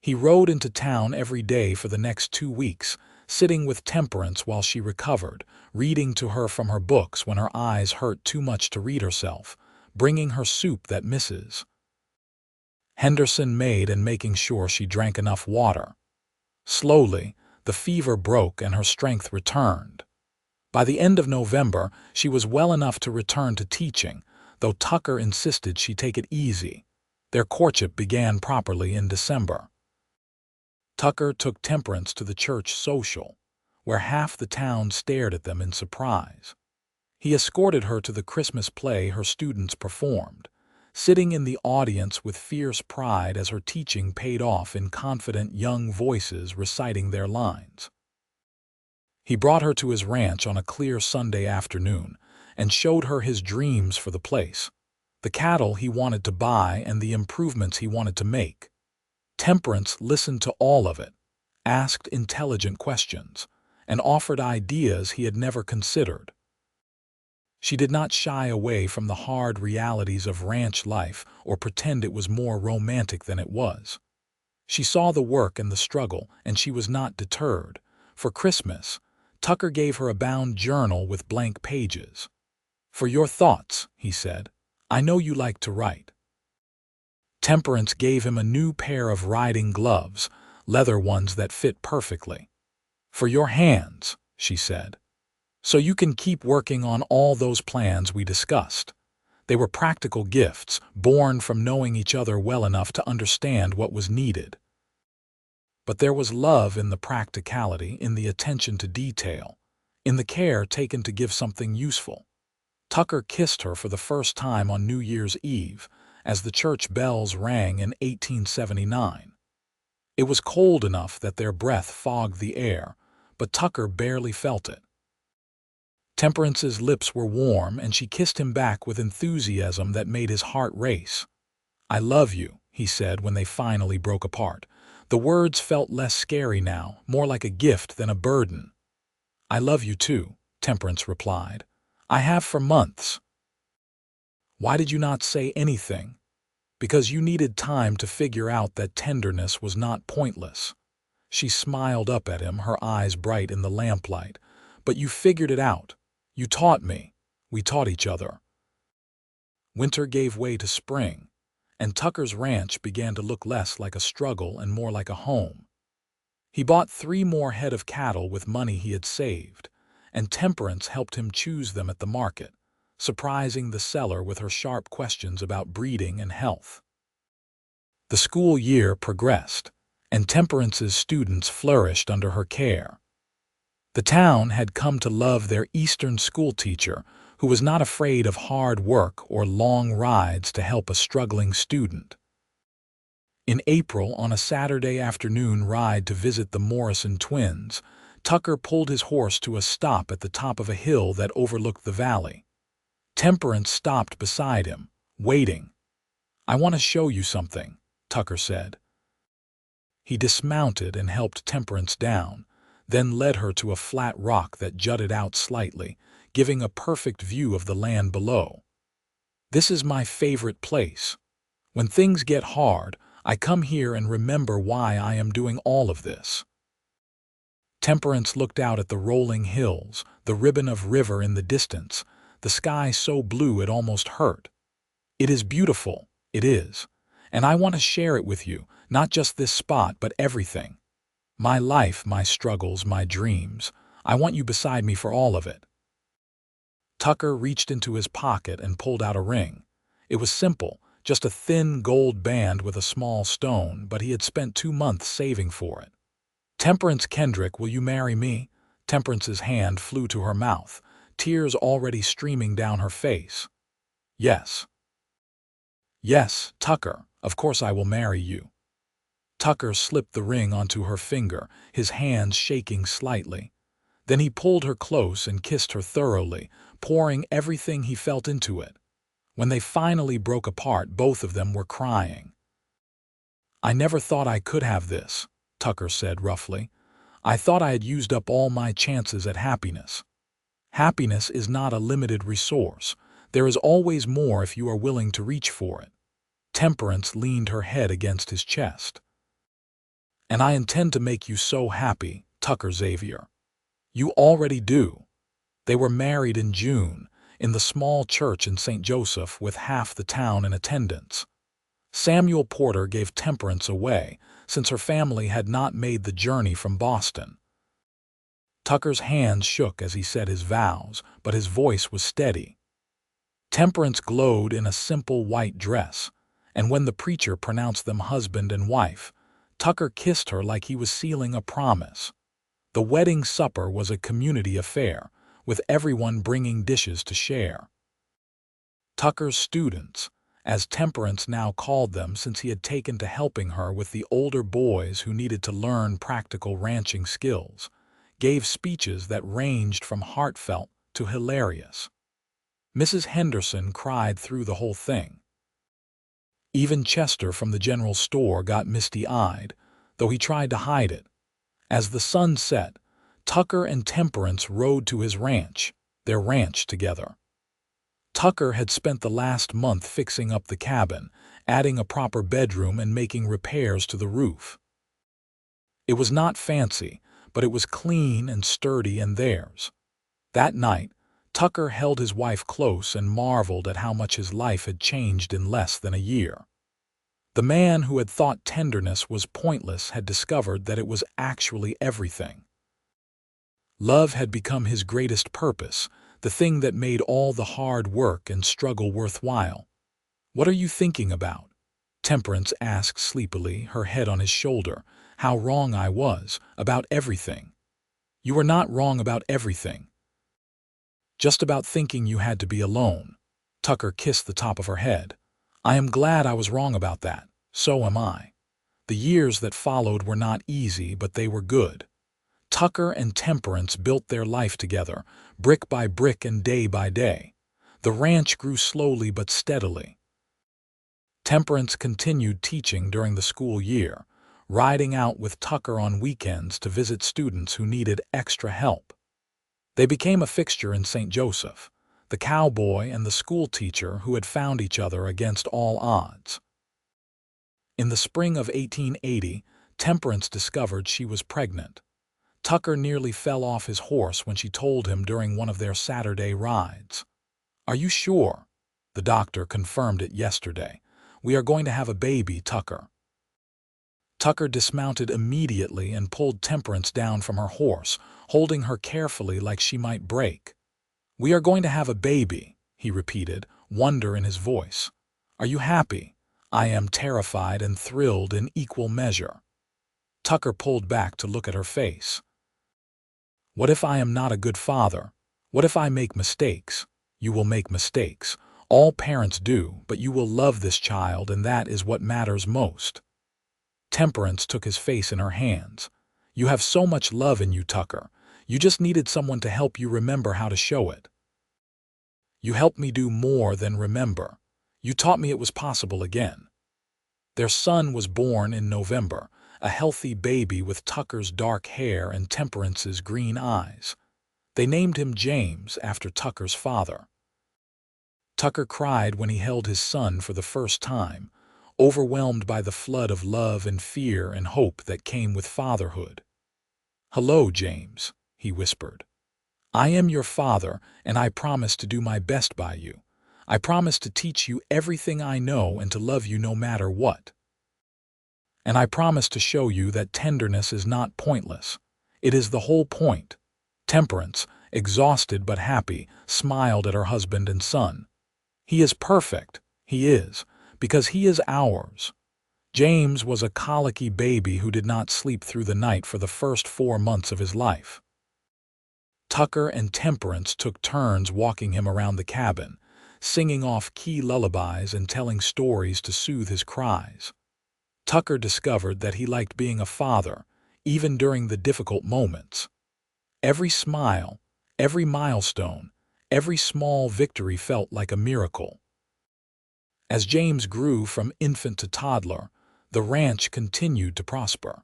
He rode into town every day for the next 2 weeks, sitting with Temperance while she recovered, reading to her from her books when her eyes hurt too much to read herself, bringing her soup that Mrs. Henderson made and making sure she drank enough water. Slowly, the fever broke and her strength returned. By the end of November, she was well enough to return to teaching, though Tucker insisted she take it easy. Their courtship began properly in December. Tucker took Temperance to the church social, where half the town stared at them in surprise. He escorted her to the Christmas play her students performed, sitting in the audience with fierce pride as her teaching paid off in confident young voices reciting their lines. He brought her to his ranch on a clear Sunday afternoon and showed her his dreams for the place, the cattle he wanted to buy and the improvements he wanted to make. Temperance listened to all of it, asked intelligent questions, and offered ideas he had never considered. She did not shy away from the hard realities of ranch life or pretend it was more romantic than it was. She saw the work and the struggle, and she was not deterred. For Christmas, Tucker gave her a bound journal with blank pages. "For your thoughts," he said. "I know you like to write." Temperance gave him a new pair of riding gloves, leather ones that fit perfectly. "For your hands," she said. "So you can keep working on all those plans we discussed." They were practical gifts, born from knowing each other well enough to understand what was needed. But there was love in the practicality, in the attention to detail, in the care taken to give something useful. Tucker kissed her for the first time on New Year's Eve, as the church bells rang in 1879. It was cold enough that their breath fogged the air, but Tucker barely felt it. Temperance's lips were warm, and she kissed him back with enthusiasm that made his heart race. "I love you," he said when they finally broke apart. The words felt less scary now, more like a gift than a burden. "I love you too," Temperance replied. "I have for months." "Why did you not say anything?" "Because you needed time to figure out that tenderness was not pointless." She smiled up at him, her eyes bright in the lamplight. "But you figured it out. You taught me. We taught each other." Winter gave way to spring, and Tucker's ranch began to look less like a struggle and more like a home. He bought 3 more head of cattle with money he had saved, and Temperance helped him choose them at the market, surprising the seller with her sharp questions about breeding and health. The school year progressed, and Temperance's students flourished under her care. The town had come to love their Eastern schoolteacher, who was not afraid of hard work or long rides to help a struggling student. In April, on a Saturday afternoon ride to visit the Morrison twins, Tucker pulled his horse to a stop at the top of a hill that overlooked the valley. Temperance stopped beside him, waiting. "I want to show you something," Tucker said. He dismounted and helped Temperance down, then led her to a flat rock that jutted out slightly, giving a perfect view of the land below. "This is my favorite place. When things get hard, I come here and remember why I am doing all of this." Temperance looked out at the rolling hills, the ribbon of river in the distance, the sky so blue it almost hurt. "It is beautiful, it is. And I want to share it with you, not just this spot, but everything. My life, my struggles, my dreams. I want you beside me for all of it." Tucker reached into his pocket and pulled out a ring. It was simple, just a thin gold band with a small stone, but he had spent 2 months saving for it. "Temperance Kendrick, will you marry me?" Temperance's hand flew to her mouth, tears already streaming down her face. "Yes. Yes, Tucker, of course I will marry you." Tucker slipped the ring onto her finger, his hands shaking slightly. Then he pulled her close and kissed her thoroughly, pouring everything he felt into it. When they finally broke apart, both of them were crying. "I never thought I could have this," Tucker said roughly. "I thought I had used up all my chances at happiness." "Happiness is not a limited resource. There is always more if you are willing to reach for it." Temperance leaned her head against his chest. "And I intend to make you so happy, Tucker Xavier. You already do." They were married in June, in the small church in St. Joseph with half the town in attendance. Samuel Porter gave Temperance away, since her family had not made the journey from Boston. Tucker's hands shook as he said his vows, but his voice was steady. Temperance glowed in a simple white dress, and when the preacher pronounced them husband and wife, Tucker kissed her like he was sealing a promise. The wedding supper was a community affair, with everyone bringing dishes to share. Tucker's students, as Temperance now called them since he had taken to helping her with the older boys who needed to learn practical ranching skills, gave speeches that ranged from heartfelt to hilarious. Mrs. Henderson cried through the whole thing. Even Chester from the general store got misty-eyed, though he tried to hide it. As the sun set, Tucker and Temperance rode to his ranch, their ranch together. Tucker had spent the last month fixing up the cabin, adding a proper bedroom and making repairs to the roof. It was not fancy, but it was clean and sturdy and theirs. That night, Tucker held his wife close and marveled at how much his life had changed in less than a year. The man who had thought tenderness was pointless had discovered that it was actually everything. Love had become his greatest purpose, the thing that made all the hard work and struggle worthwhile. "What are you thinking about?" Temperance asked sleepily, her head on his shoulder. "How wrong I was, about everything." "You were not wrong about everything. Just about thinking you had to be alone." Tucker kissed the top of her head. "I am glad I was wrong about that. So am I." The years that followed were not easy, but they were good. Tucker and Temperance built their life together, brick by brick and day by day. The ranch grew slowly but steadily. Temperance continued teaching during the school year, riding out with Tucker on weekends to visit students who needed extra help. They became a fixture in St. Joseph, the cowboy and the schoolteacher who had found each other against all odds. In the spring of 1880, Temperance discovered she was pregnant. Tucker nearly fell off his horse when she told him during one of their Saturday rides. "Are you sure?" "The doctor confirmed it yesterday. We are going to have a baby, Tucker." Tucker dismounted immediately and pulled Temperance down from her horse, holding her carefully like she might break. "We are going to have a baby," he repeated, wonder in his voice. "Are you happy?" "I am terrified and thrilled in equal measure." Tucker pulled back to look at her face. "What if I am not a good father? What if I make mistakes?" "You will make mistakes. All parents do, but you will love this child, and that is what matters most." Temperance took his face in her hands. "You have so much love in you, Tucker. You just needed someone to help you remember how to show it. You helped me do more than remember. You taught me it was possible again." Their son was born in November, a healthy baby with Tucker's dark hair and Temperance's green eyes. They named him James after Tucker's father. Tucker cried when he held his son for the first time, overwhelmed by the flood of love and fear and hope that came with fatherhood. "Hello, James," he whispered. "I am your father, and I promise to do my best by you. I promise to teach you everything I know and to love you no matter what. And I promise to show you that tenderness is not pointless. It is the whole point." Temperance, exhausted but happy, smiled at her husband and son. "He is perfect. He is, because he is ours." James was a colicky baby who did not sleep through the night for the first 4 months of his life. Tucker and Temperance took turns walking him around the cabin, singing off key lullabies and telling stories to soothe his cries. Tucker discovered that he liked being a father, even during the difficult moments. Every smile, every milestone, every small victory felt like a miracle. As James grew from infant to toddler, the ranch continued to prosper.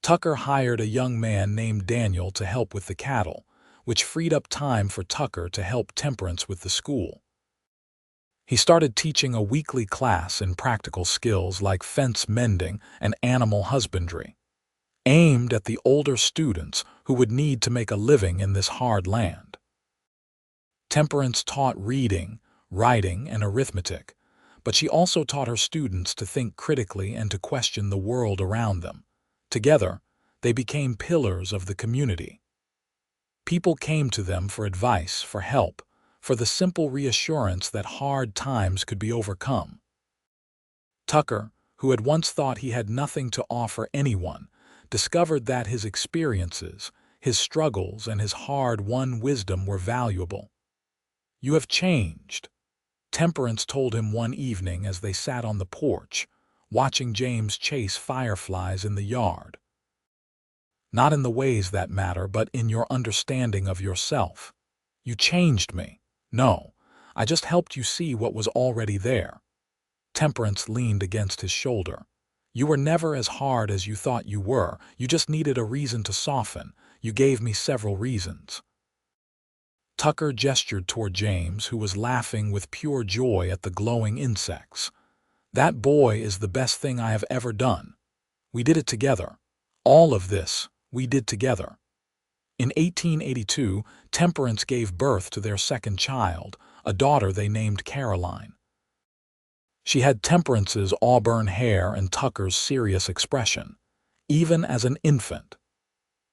Tucker hired a young man named Daniel to help with the cattle, which freed up time for Tucker to help Temperance with the school. He started teaching a weekly class in practical skills like fence mending and animal husbandry, aimed at the older students who would need to make a living in this hard land. Temperance taught reading, writing, and arithmetic, but she also taught her students to think critically and to question the world around them. Together, they became pillars of the community. People came to them for advice, for help, for the simple reassurance that hard times could be overcome. Tucker, who had once thought he had nothing to offer anyone, discovered that his experiences, his struggles, and his hard-won wisdom were valuable. "You have changed," Temperance told him one evening as they sat on the porch, watching James chase fireflies in the yard. "Not in the ways that matter, but in your understanding of yourself. You changed me. No, I just helped you see what was already there." Temperance leaned against his shoulder. "You were never as hard as you thought you were. You just needed a reason to soften. You gave me several reasons." Tucker gestured toward James, who was laughing with pure joy at the glowing insects. That boy is the best thing I have ever done. We did it together. All of this, we did together. In 1882, Temperance gave birth to their second child, a daughter they named Caroline. She had Temperance's auburn hair and Tucker's serious expression, even as an infant.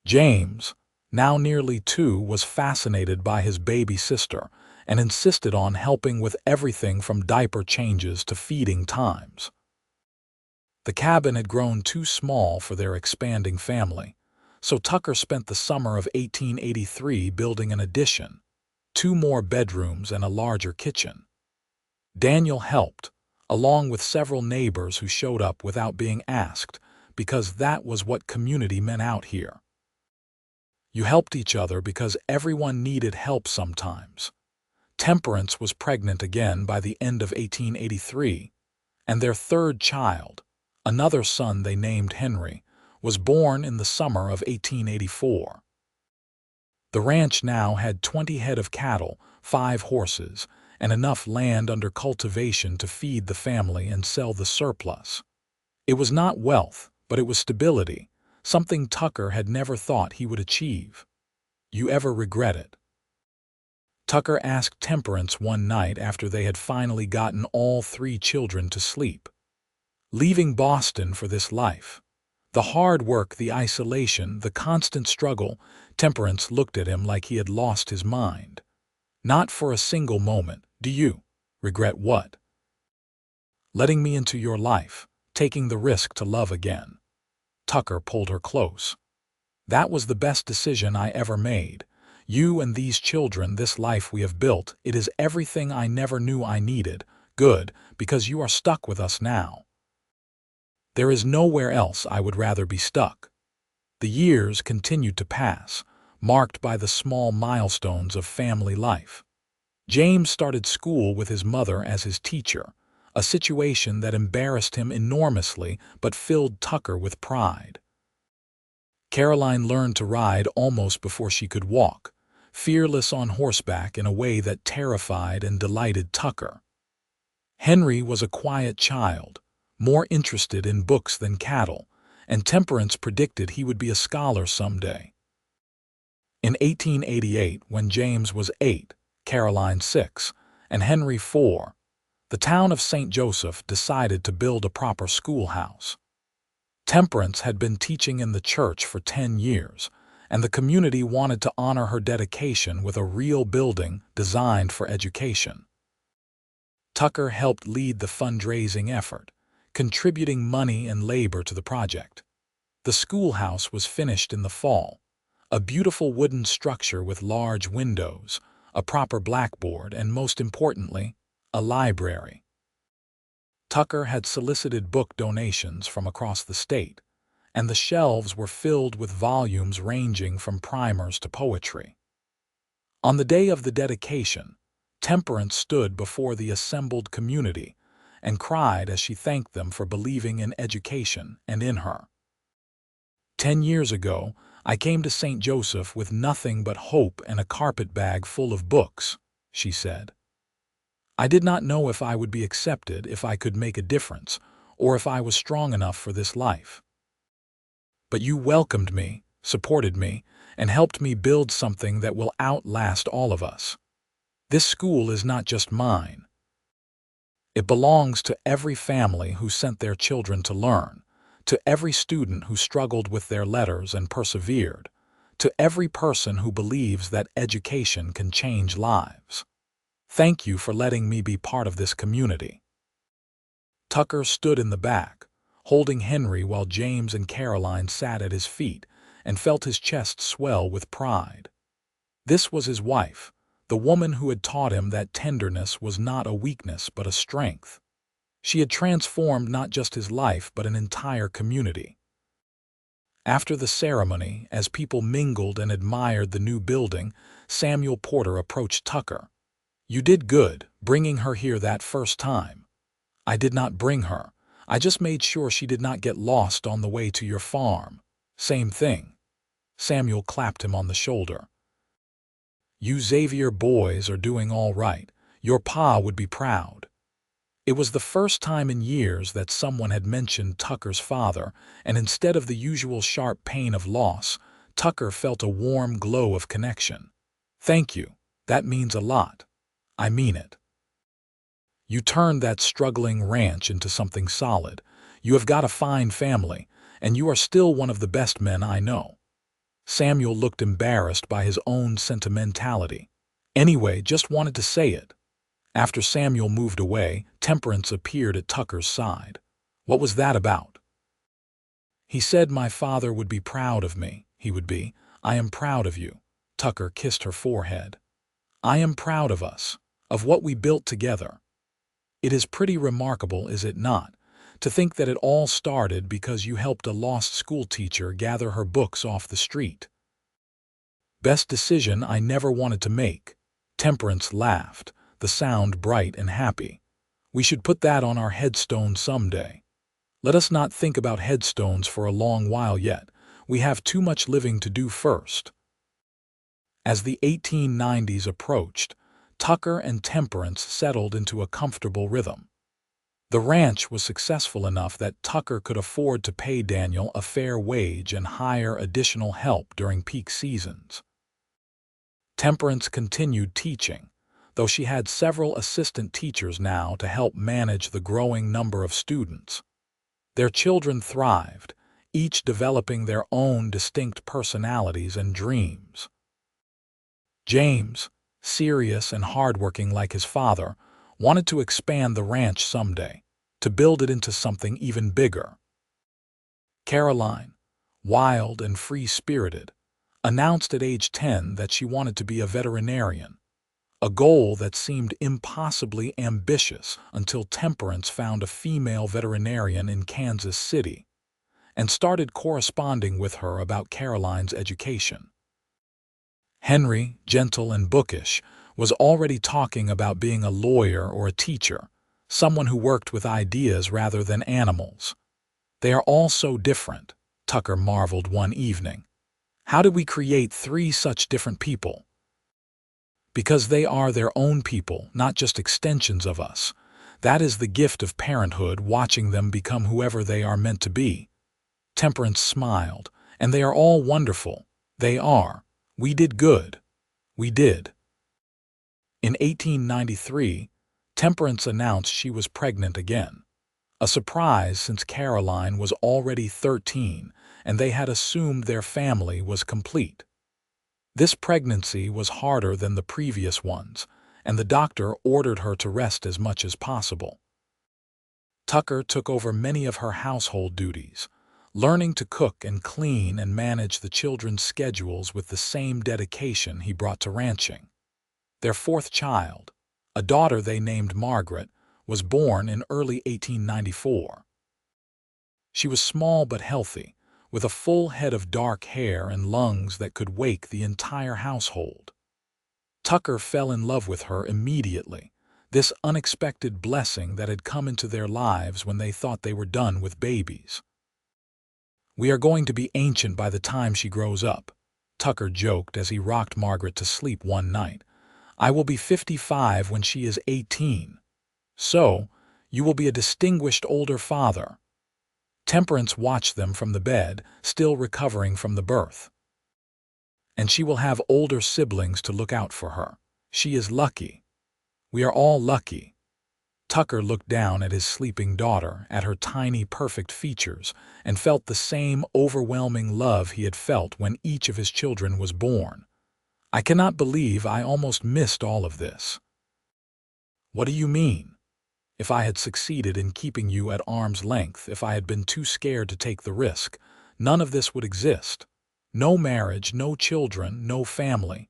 James, now nearly 2, was fascinated by his baby sister and insisted on helping with everything from diaper changes to feeding times. The cabin had grown too small for their expanding family, so Tucker spent the summer of 1883 building an addition, 2 more bedrooms and a larger kitchen. Daniel helped, along with several neighbors who showed up without being asked, because that was what community meant out here. You helped each other because everyone needed help sometimes. Temperance was pregnant again by the end of 1883, and their third child, another son they named Henry, was born in the summer of 1884. The ranch now had 20 head of cattle, 5 horses, and enough land under cultivation to feed the family and sell the surplus. It was not wealth, but it was stability, something Tucker had never thought he would achieve. You ever regret it? Tucker asked Temperance one night after they had finally gotten all 3 children to sleep. Leaving Boston for this life. The hard work, the isolation, the constant struggle, Temperance looked at him like he had lost his mind. Not for a single moment. Do you? Regret what? Letting me into your life, taking the risk to love again. Tucker pulled her close. That was the best decision I ever made. You and these children, this life we have built, it is everything I never knew I needed. Good, because you are stuck with us now. There is nowhere else I would rather be stuck. The years continued to pass, marked by the small milestones of family life. James started school with his mother as his teacher, a situation that embarrassed him enormously but filled Tucker with pride. Caroline learned to ride almost before she could walk, fearless on horseback in a way that terrified and delighted Tucker. Henry was a quiet child, more interested in books than cattle, and Temperance predicted he would be a scholar someday. In 1888, when James was 8, Caroline 6, and Henry 4, the town of St. Joseph decided to build a proper schoolhouse. Temperance had been teaching in the church for 10 years, and the community wanted to honor her dedication with a real building designed for education. Tucker helped lead the fundraising effort, contributing money and labor to the project. The schoolhouse was finished in the fall, a beautiful wooden structure with large windows, a proper blackboard, and most importantly, a library. Tucker had solicited book donations from across the state, and the shelves were filled with volumes ranging from primers to poetry. On the day of the dedication, Temperance stood before the assembled community and cried as she thanked them for believing in education and in her. 10 years ago, I came to St. Joseph with nothing but hope and a carpetbag full of books, she said. I did not know if I would be accepted, if I could make a difference, or if I was strong enough for this life. But you welcomed me, supported me, and helped me build something that will outlast all of us. This school is not just mine. It belongs to every family who sent their children to learn, to every student who struggled with their letters and persevered, to every person who believes that education can change lives. Thank you for letting me be part of this community. Tucker stood in the back, holding Henry while James and Caroline sat at his feet, and felt his chest swell with pride. This was his wife, the woman who had taught him that tenderness was not a weakness but a strength. She had transformed not just his life but an entire community. After the ceremony, as people mingled and admired the new building, Samuel Porter approached Tucker. You did good, bringing her here that first time. I did not bring her. I just made sure she did not get lost on the way to your farm. Same thing. Samuel clapped him on the shoulder. You Xavier boys are doing all right. Your pa would be proud. It was the first time in years that someone had mentioned Tucker's father, and instead of the usual sharp pain of loss, Tucker felt a warm glow of connection. "Thank you. That means a lot. I mean it. You turned that struggling ranch into something solid. You have got a fine family, and you are still one of the best men I know." Samuel looked embarrassed by his own sentimentality. Anyway, just wanted to say it. After Samuel moved away, Temperance appeared at Tucker's side. "What was that about?" "He said my father would be proud of me. He would be. I am proud of you." Tucker kissed her forehead. "I am proud of us, of what we built together. It is pretty remarkable, is it not, to think that it all started because you helped a lost schoolteacher gather her books off the street." "Best decision I never wanted to make." Temperance laughed, the sound bright and happy. "We should put that on our headstone someday." "Let us not think about headstones for a long while yet. We have too much living to do first." As the 1890s approached, Tucker and Temperance settled into a comfortable rhythm. The ranch was successful enough that Tucker could afford to pay Daniel a fair wage and hire additional help during peak seasons. Temperance continued teaching, though she had several assistant teachers now to help manage the growing number of students. Their children thrived, each developing their own distinct personalities and dreams. James, serious and hardworking like his father, wanted to expand the ranch someday, to build it into something even bigger. Caroline, wild and free-spirited, announced at age 10 that she wanted to be a veterinarian, a goal that seemed impossibly ambitious until Temperance found a female veterinarian in Kansas City and started corresponding with her about Caroline's education. Henry, gentle and bookish, was already talking about being a lawyer or a teacher, someone who worked with ideas rather than animals. "They are all so different," Tucker marveled one evening. "How did we create 3 such different people?" "Because they are their own people, not just extensions of us. That is the gift of parenthood, watching them become whoever they are meant to be." Temperance smiled. "And they are all wonderful. They are. We did good. We did." In 1893, Temperance announced she was pregnant again. A surprise, since Caroline was already 13 and they had assumed their family was complete. This pregnancy was harder than the previous ones, and the doctor ordered her to rest as much as possible. Tucker took over many of her household duties, learning to cook and clean and manage the children's schedules with the same dedication he brought to ranching. Their 4th child, a daughter they named Margaret, was born in early 1894. She was small but healthy, with a full head of dark hair and lungs that could wake the entire household. Tucker fell in love with her immediately, this unexpected blessing that had come into their lives when they thought they were done with babies. "We are going to be ancient by the time she grows up," Tucker joked as he rocked Margaret to sleep one night. "I will be 55 when she is 18. So, you will be a distinguished older father." Temperance watched them from the bed, still recovering from the birth. "And she will have older siblings to look out for her. She is lucky. We are all lucky." Tucker looked down at his sleeping daughter, at her tiny, perfect features, and felt the same overwhelming love he had felt when each of his children was born. "I cannot believe I almost missed all of this." "What do you mean?" "If I had succeeded in keeping you at arm's length, if I had been too scared to take the risk, none of this would exist. No marriage, no children, no family.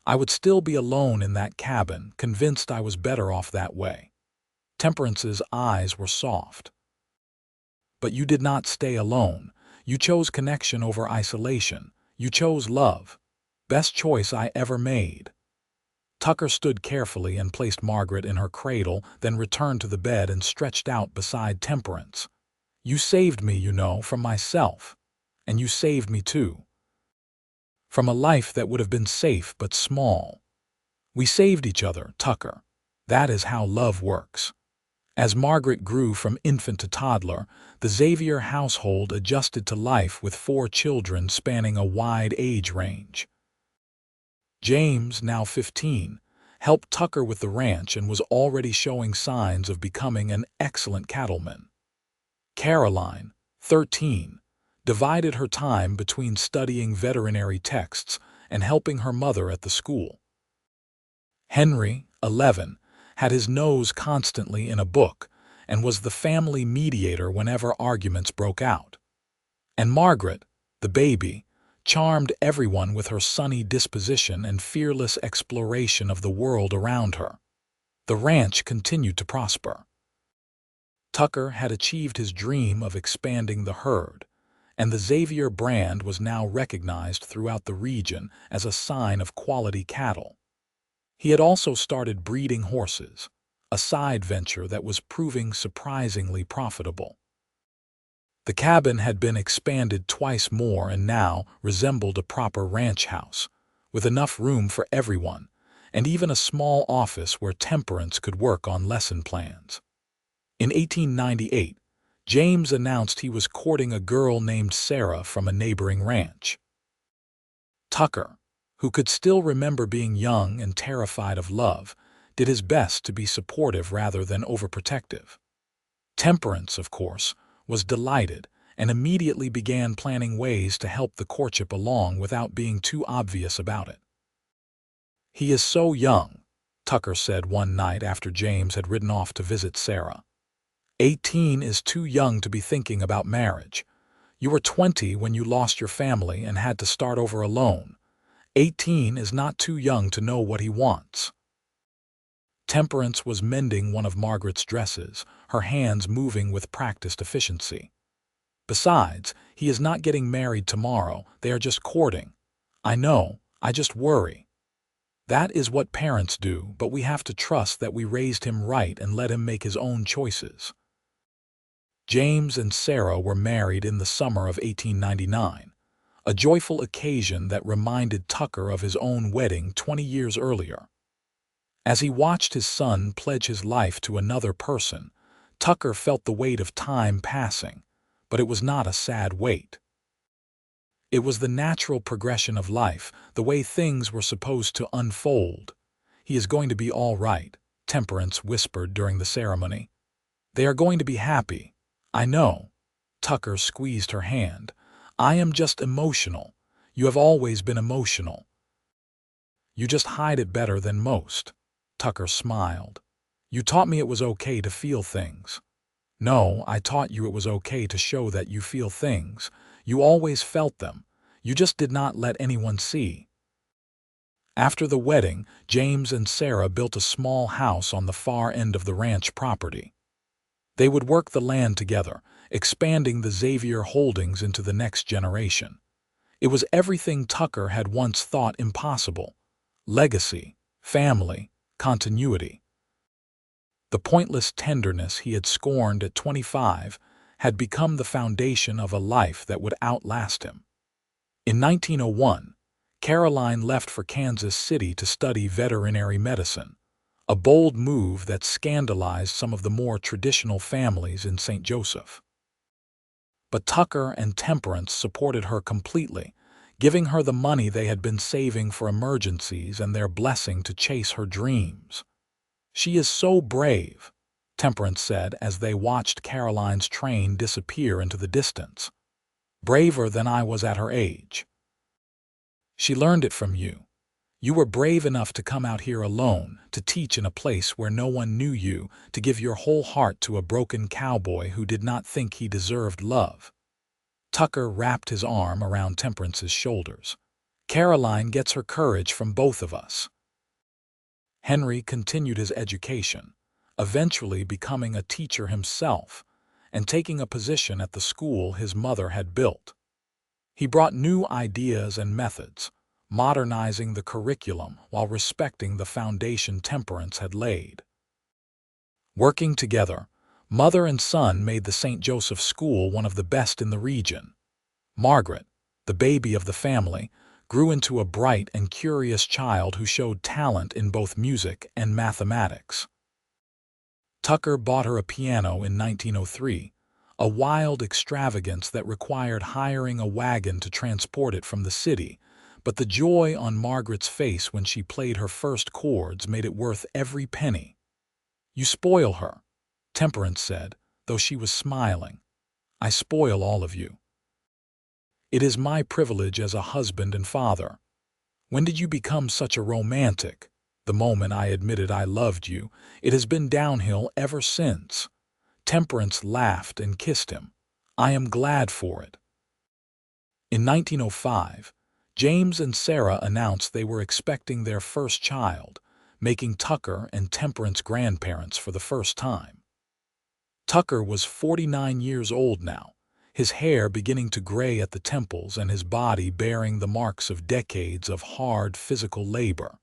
I would still be alone in that cabin, convinced I was better off that way." Temperance's eyes were soft. "But you did not stay alone. You chose connection over isolation. You chose love. Best choice I ever made." Tucker stood carefully and placed Margaret in her cradle, then returned to the bed and stretched out beside Temperance. "You saved me, you know, from myself. And you saved me, too. From a life that would have been safe but small. We saved each other, Tucker. That is how love works. As Margaret grew from infant to toddler, the Xavier household adjusted to life with 4 children spanning a wide age range. James, now 15, helped Tucker with the ranch and was already showing signs of becoming an excellent cattleman. Caroline, 13, divided her time between studying veterinary texts and helping her mother at the school. Henry, 11, had his nose constantly in a book and was the family mediator whenever arguments broke out. And Margaret, the baby, charmed everyone with her sunny disposition and fearless exploration of the world around her. The ranch continued to prosper. Tucker had achieved his dream of expanding the herd, and the Xavier brand was now recognized throughout the region as a sign of quality cattle. He had also started breeding horses, a side venture that was proving surprisingly profitable. The cabin had been expanded twice more and now resembled a proper ranch house, with enough room for everyone, and even a small office where Temperance could work on lesson plans. In 1898, James announced he was courting a girl named Sarah from a neighboring ranch. Tucker, who could still remember being young and terrified of love, did his best to be supportive rather than overprotective. Temperance, of course, was delighted and immediately began planning ways to help the courtship along without being too obvious about it. "He is so young," Tucker said one night after James had ridden off to visit Sarah. 18 is too young to be thinking about marriage. You were 20 when you lost your family and had to start over alone. 18 is not too young to know what he wants." Temperance was mending one of Margaret's dresses, her hands moving with practiced efficiency. "Besides, he is not getting married tomorrow, they are just courting. I know, I just worry. That is what parents do, but we have to trust that we raised him right and let him make his own choices." James and Sarah were married in the summer of 1899, a joyful occasion that reminded Tucker of his own wedding 20 years earlier. As he watched his son pledge his life to another person, Tucker felt the weight of time passing, but it was not a sad weight. It was the natural progression of life, the way things were supposed to unfold. "He is going to be all right," Temperance whispered during the ceremony. "They are going to be happy. I know." Tucker squeezed her hand. "I am just emotional. You have always been emotional. You just hide it better than most." Tucker smiled. "You taught me it was okay to feel things." "No, I taught you it was okay to show that you feel things. You always felt them. You just did not let anyone see." After the wedding, James and Sarah built a small house on the far end of the ranch property. They would work the land together, expanding the Xavier holdings into the next generation. It was everything Tucker had once thought impossible: legacy, family, continuity. The pointless tenderness he had scorned at 25 had become the foundation of a life that would outlast him. In 1901, Caroline left for Kansas City to study veterinary medicine, a bold move that scandalized some of the more traditional families in St. Joseph. But Tucker and Temperance supported her completely, giving her the money they had been saving for emergencies and their blessing to chase her dreams. "She is so brave," Temperance said as they watched Caroline's train disappear into the distance. "Braver than I was at her age. She learned it from you. You were brave enough to come out here alone, to teach in a place where no one knew you, to give your whole heart to a broken cowboy who did not think he deserved love." Tucker wrapped his arm around Temperance's shoulders. "Caroline gets her courage from both of us." Henry continued his education, eventually becoming a teacher himself and taking a position at the school his mother had built. He brought new ideas and methods, modernizing the curriculum while respecting the foundation Temperance had laid. Working together, mother and son made the St. Joseph School one of the best in the region. Margaret, the baby of the family, grew into a bright and curious child who showed talent in both music and mathematics. Tucker bought her a piano in 1903, a wild extravagance that required hiring a wagon to transport it from the city, but the joy on Margaret's face when she played her first chords made it worth every penny. "You spoil her," Temperance said, though she was smiling. "I spoil all of you. It is my privilege as a husband and father. When did you become such a romantic? The moment I admitted I loved you. It has been downhill ever since." Temperance laughed and kissed him. "I am glad for it." In 1905, James and Sarah announced they were expecting their first child, making Tucker and Temperance grandparents for the first time. Tucker was 49 years old now, his hair beginning to gray at the temples and his body bearing the marks of decades of hard physical labor.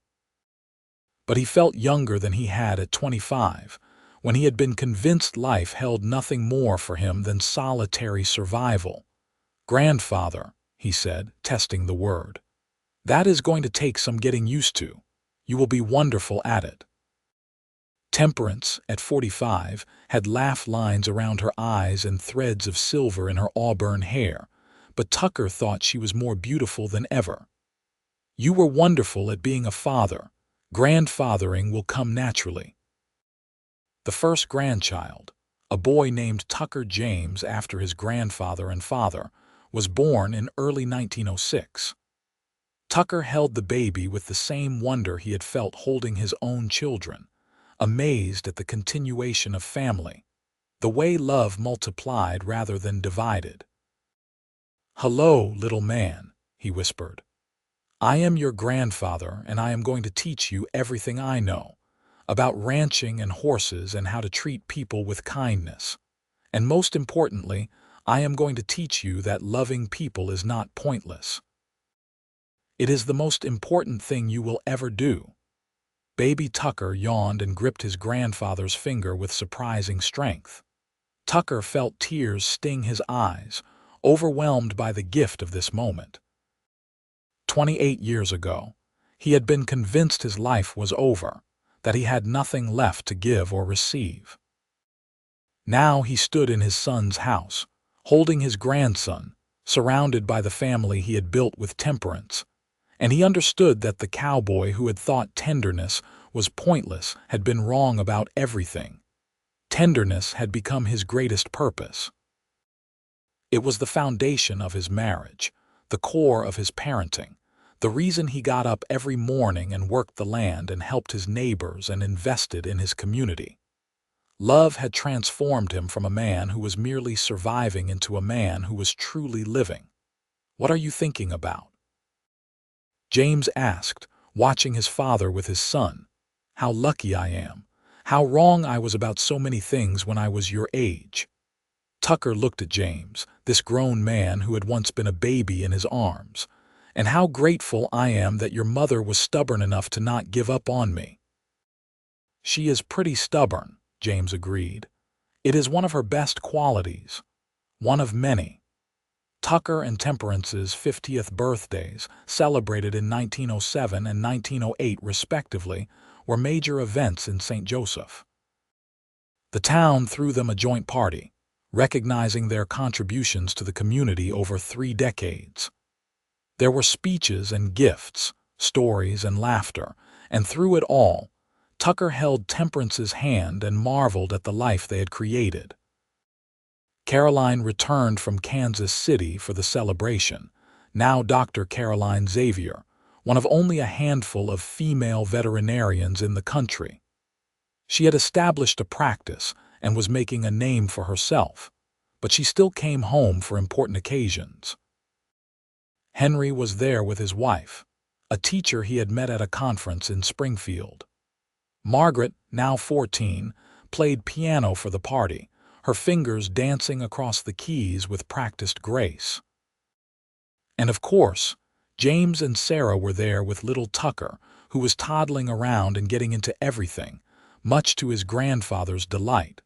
But he felt younger than he had at 25, when he had been convinced life held nothing more for him than solitary survival. "Grandfather," he said, testing the word. "That is going to take some getting used to. You will be wonderful at it." Temperance, at 45, had laugh lines around her eyes and threads of silver in her auburn hair, but Tucker thought she was more beautiful than ever. "You were wonderful at being a father. Grandfathering will come naturally." The first grandchild, a boy named Tucker James after his grandfather and father, was born in early 1906. Tucker held the baby with the same wonder he had felt holding his own children, amazed at the continuation of family, the way love multiplied rather than divided. "Hello, little man," he whispered. "I am your grandfather, and I am going to teach you everything I know about ranching and horses and how to treat people with kindness. And most importantly, I am going to teach you that loving people is not pointless. It is the most important thing you will ever do." Baby Tucker yawned and gripped his grandfather's finger with surprising strength. Tucker felt tears sting his eyes, overwhelmed by the gift of this moment. 28 years ago, he had been convinced his life was over, that he had nothing left to give or receive. Now he stood in his son's house, holding his grandson, surrounded by the family he had built with Temperance, and he understood that the cowboy who had thought tenderness was pointless had been wrong about everything. Tenderness had become his greatest purpose. It was the foundation of his marriage, the core of his parenting, the reason he got up every morning and worked the land and helped his neighbors and invested in his community. Love had transformed him from a man who was merely surviving into a man who was truly living. "What are you thinking about?" James asked, watching his father with his son. "How lucky I am. How wrong I was about so many things when I was your age." Tucker looked at James, this grown man who had once been a baby in his arms. "And how grateful I am that your mother was stubborn enough to not give up on me." "She is pretty stubborn," James agreed. "It is one of her best qualities. One of many." Tucker and Temperance's 50th birthdays, celebrated in 1907 and 1908 respectively, were major events in St. Joseph. The town threw them a joint party, recognizing their contributions to the community over 3 decades. There were speeches and gifts, stories and laughter, and through it all, Tucker held Temperance's hand and marveled at the life they had created. Caroline returned from Kansas City for the celebration, now Dr. Caroline Xavier, one of only a handful of female veterinarians in the country. She had established a practice and was making a name for herself, but she still came home for important occasions. Henry was there with his wife, a teacher he had met at a conference in Springfield. Margaret, now 14, played piano for the party, her fingers dancing across the keys with practiced grace. And of course, James and Sarah were there with little Tucker, who was toddling around and getting into everything, much to his grandfather's delight.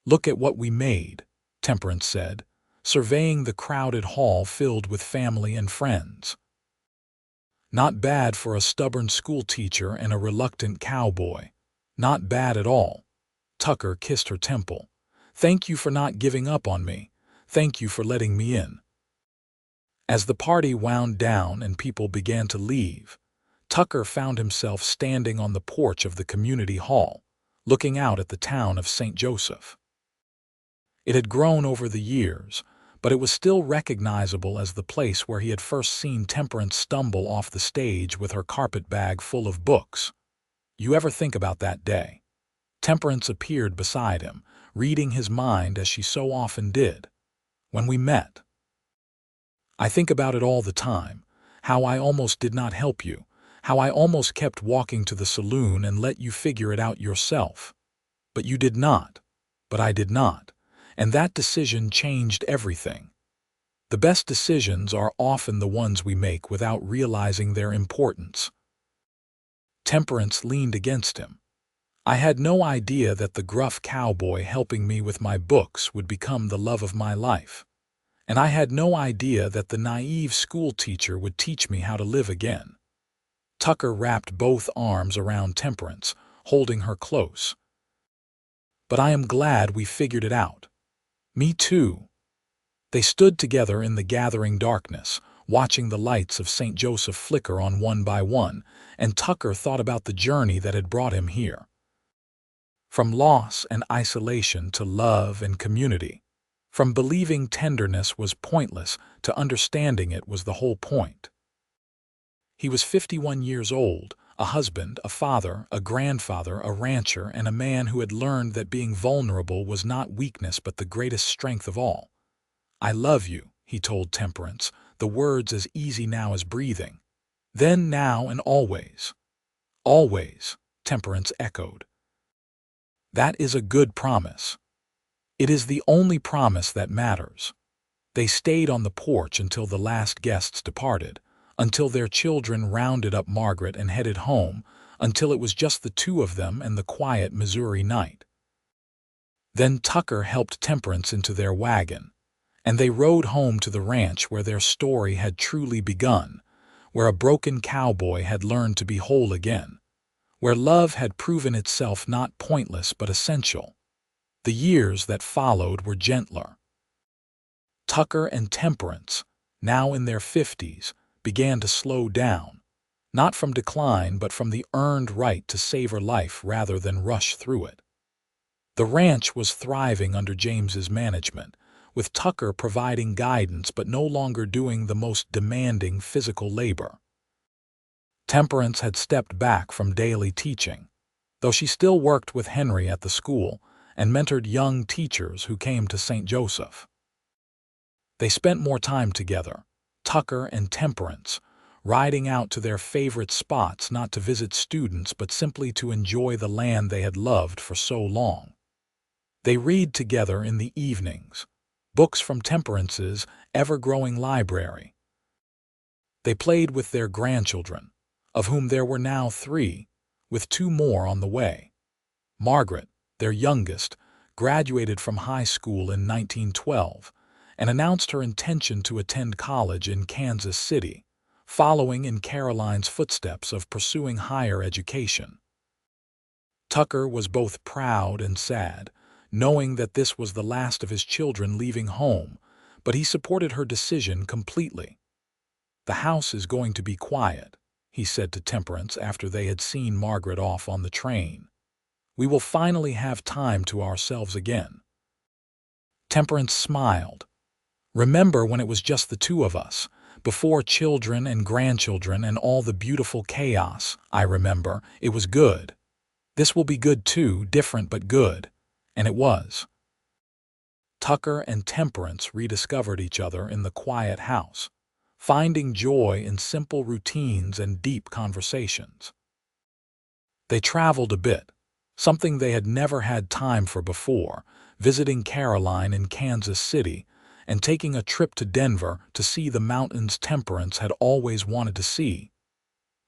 "Look at what we made," Temperance said, surveying the crowded hall filled with family and friends. "Not bad for a stubborn schoolteacher and a reluctant cowboy. Not bad at all," Tucker kissed her temple. "Thank you for not giving up on me. Thank you for letting me in." As the party wound down and people began to leave, Tucker found himself standing on the porch of the community hall, looking out at the town of St. Joseph. It had grown over the years, but it was still recognizable as the place where he had first seen Temperance stumble off the stage with her carpet bag full of books. You ever think about that day? Temperance appeared beside him, reading his mind as she so often did. When we met. I think about it all the time, how I almost did not help you, how I almost kept walking to the saloon and let you figure it out yourself. But you did not. But I did not. And that decision changed everything. The best decisions are often the ones we make without realizing their importance. Temperance leaned against him. I had no idea that the gruff cowboy helping me with my books would become the love of my life. And I had no idea that the naive schoolteacher would teach me how to live again. Tucker wrapped both arms around Temperance, holding her close. But I am glad we figured it out. Me too. They stood together in the gathering darkness, watching the lights of St. Joseph flicker on one by one, and Tucker thought about the journey that had brought him here. From loss and isolation to love and community. From believing tenderness was pointless to understanding it was the whole point. He was 51 years old, a husband, a father, a grandfather, a rancher, and a man who had learned that being vulnerable was not weakness but the greatest strength of all. "I love you," he told Temperance, the words as easy now as breathing. "Then, now, and always." "Always," Temperance echoed. "That is a good promise. It is the only promise that matters." They stayed on the porch until the last guests departed, until their children rounded up Margaret and headed home, until it was just the two of them and the quiet Missouri night. Then Tucker helped Temperance into their wagon, and they rode home to the ranch where their story had truly begun, where a broken cowboy had learned to be whole again, where love had proven itself not pointless but essential. The years that followed were gentler. Tucker and Temperance, now in their 50s, began to slow down, not from decline but from the earned right to savor life rather than rush through it. The ranch was thriving under James's management, with Tucker providing guidance but no longer doing the most demanding physical labor. Temperance had stepped back from daily teaching, though she still worked with Henry at the school and mentored young teachers who came to St. Joseph. They spent more time together, Tucker and Temperance, riding out to their favorite spots not to visit students but simply to enjoy the land they had loved for so long. They read together in the evenings, books from Temperance's ever-growing library. They played with their grandchildren, of whom there were now 3, with 2 more on the way. Margaret, their youngest, graduated from high school in 1912 and announced her intention to attend college in Kansas City, following in Caroline's footsteps of pursuing higher education. Tucker was both proud and sad, knowing that this was the last of his children leaving home, but he supported her decision completely. "The house is going to be quiet," he said to Temperance after they had seen Margaret off on the train. "We will finally have time to ourselves again." Temperance smiled. "Remember when it was just the 2 of us, before children and grandchildren and all the beautiful chaos? I remember. It was good. This will be good too, different but good." And it was. Tucker and Temperance rediscovered each other in the quiet house, finding joy in simple routines and deep conversations. They traveled a bit, something they had never had time for before, visiting Caroline in Kansas City and taking a trip to Denver to see the mountains Temperance had always wanted to see.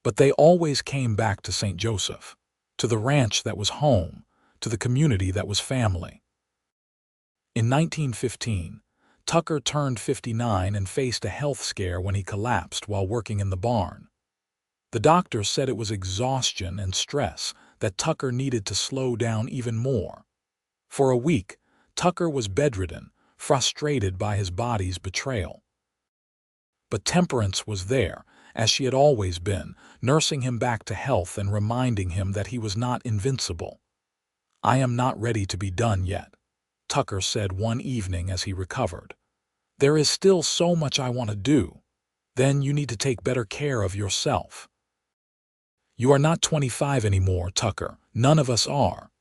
But they always came back to St. Joseph, to the ranch that was home, to the community that was family. In 1915, Tucker turned 59 and faced a health scare when he collapsed while working in the barn. The doctor said it was exhaustion and stress, that Tucker needed to slow down even more. For a week, Tucker was bedridden, frustrated by his body's betrayal. But Temperance was there, as she had always been, nursing him back to health and reminding him that he was not invincible. "I am not ready to be done yet," Tucker said one evening as he recovered. "There is still so much I want to do. Then you need to take better care of yourself." "You are not 25 anymore, Tucker. None of us are."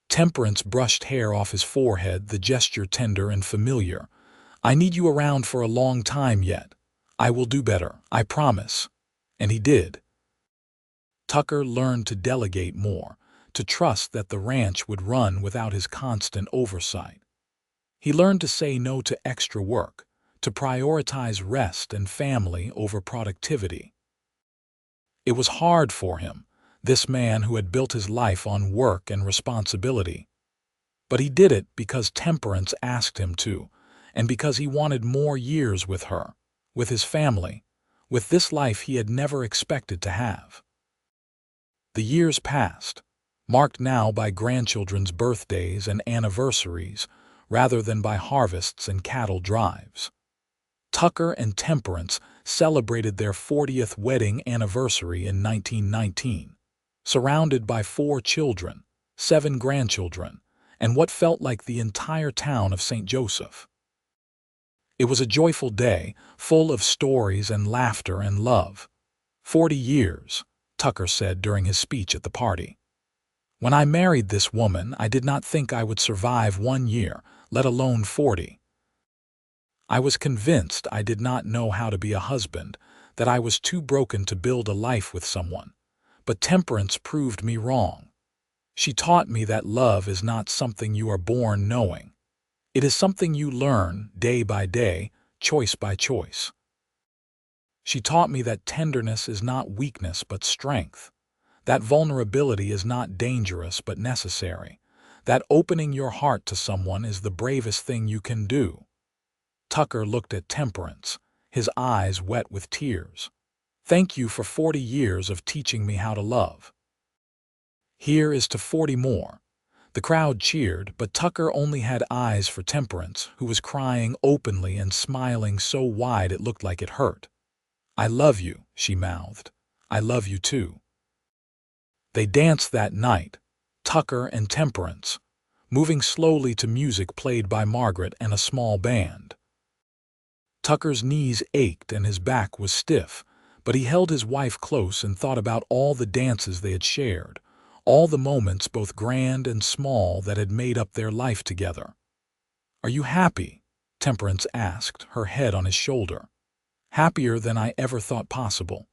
Temperance brushed hair off his forehead, the gesture tender and familiar. "I need you around for a long time yet. I will do better, I promise." And he did. Tucker learned to delegate more, to trust that the ranch would run without his constant oversight. He learned to say no to extra work, to prioritize rest and family over productivity. It was hard for him, this man who had built his life on work and responsibility. But he did it because Temperance asked him to, and because he wanted more years with her, with his family, with this life he had never expected to have. The years passed, marked now by grandchildren's birthdays and anniversaries, rather than by harvests and cattle drives. Tucker and Temperance celebrated their 40th wedding anniversary in 1919, surrounded by 4 children, 7 grandchildren, and what felt like the entire town of St. Joseph. It was a joyful day, full of stories and laughter and love. 40 years, Tucker said during his speech at the party. "When I married this woman, I did not think I would survive 1 year, let alone 40. I was convinced I did not know how to be a husband, that I was too broken to build a life with someone. But Temperance proved me wrong. She taught me that love is not something you are born knowing. It is something you learn day by day, choice by choice. She taught me that tenderness is not weakness but strength, that vulnerability is not dangerous but necessary, that opening your heart to someone is the bravest thing you can do." Tucker looked at Temperance, his eyes wet with tears. "Thank you for 40 years of teaching me how to love." "Here is to 40 more." The crowd cheered, but Tucker only had eyes for Temperance, who was crying openly and smiling so wide it looked like it hurt. "I love you," she mouthed. "I love you too." They danced that night, Tucker and Temperance, moving slowly to music played by Margaret and a small band. Tucker's knees ached and his back was stiff, but he held his wife close and thought about all the dances they had shared, all the moments both grand and small that had made up their life together. "Are you happy?" Temperance asked, her head on his shoulder. "Happier than I ever thought possible."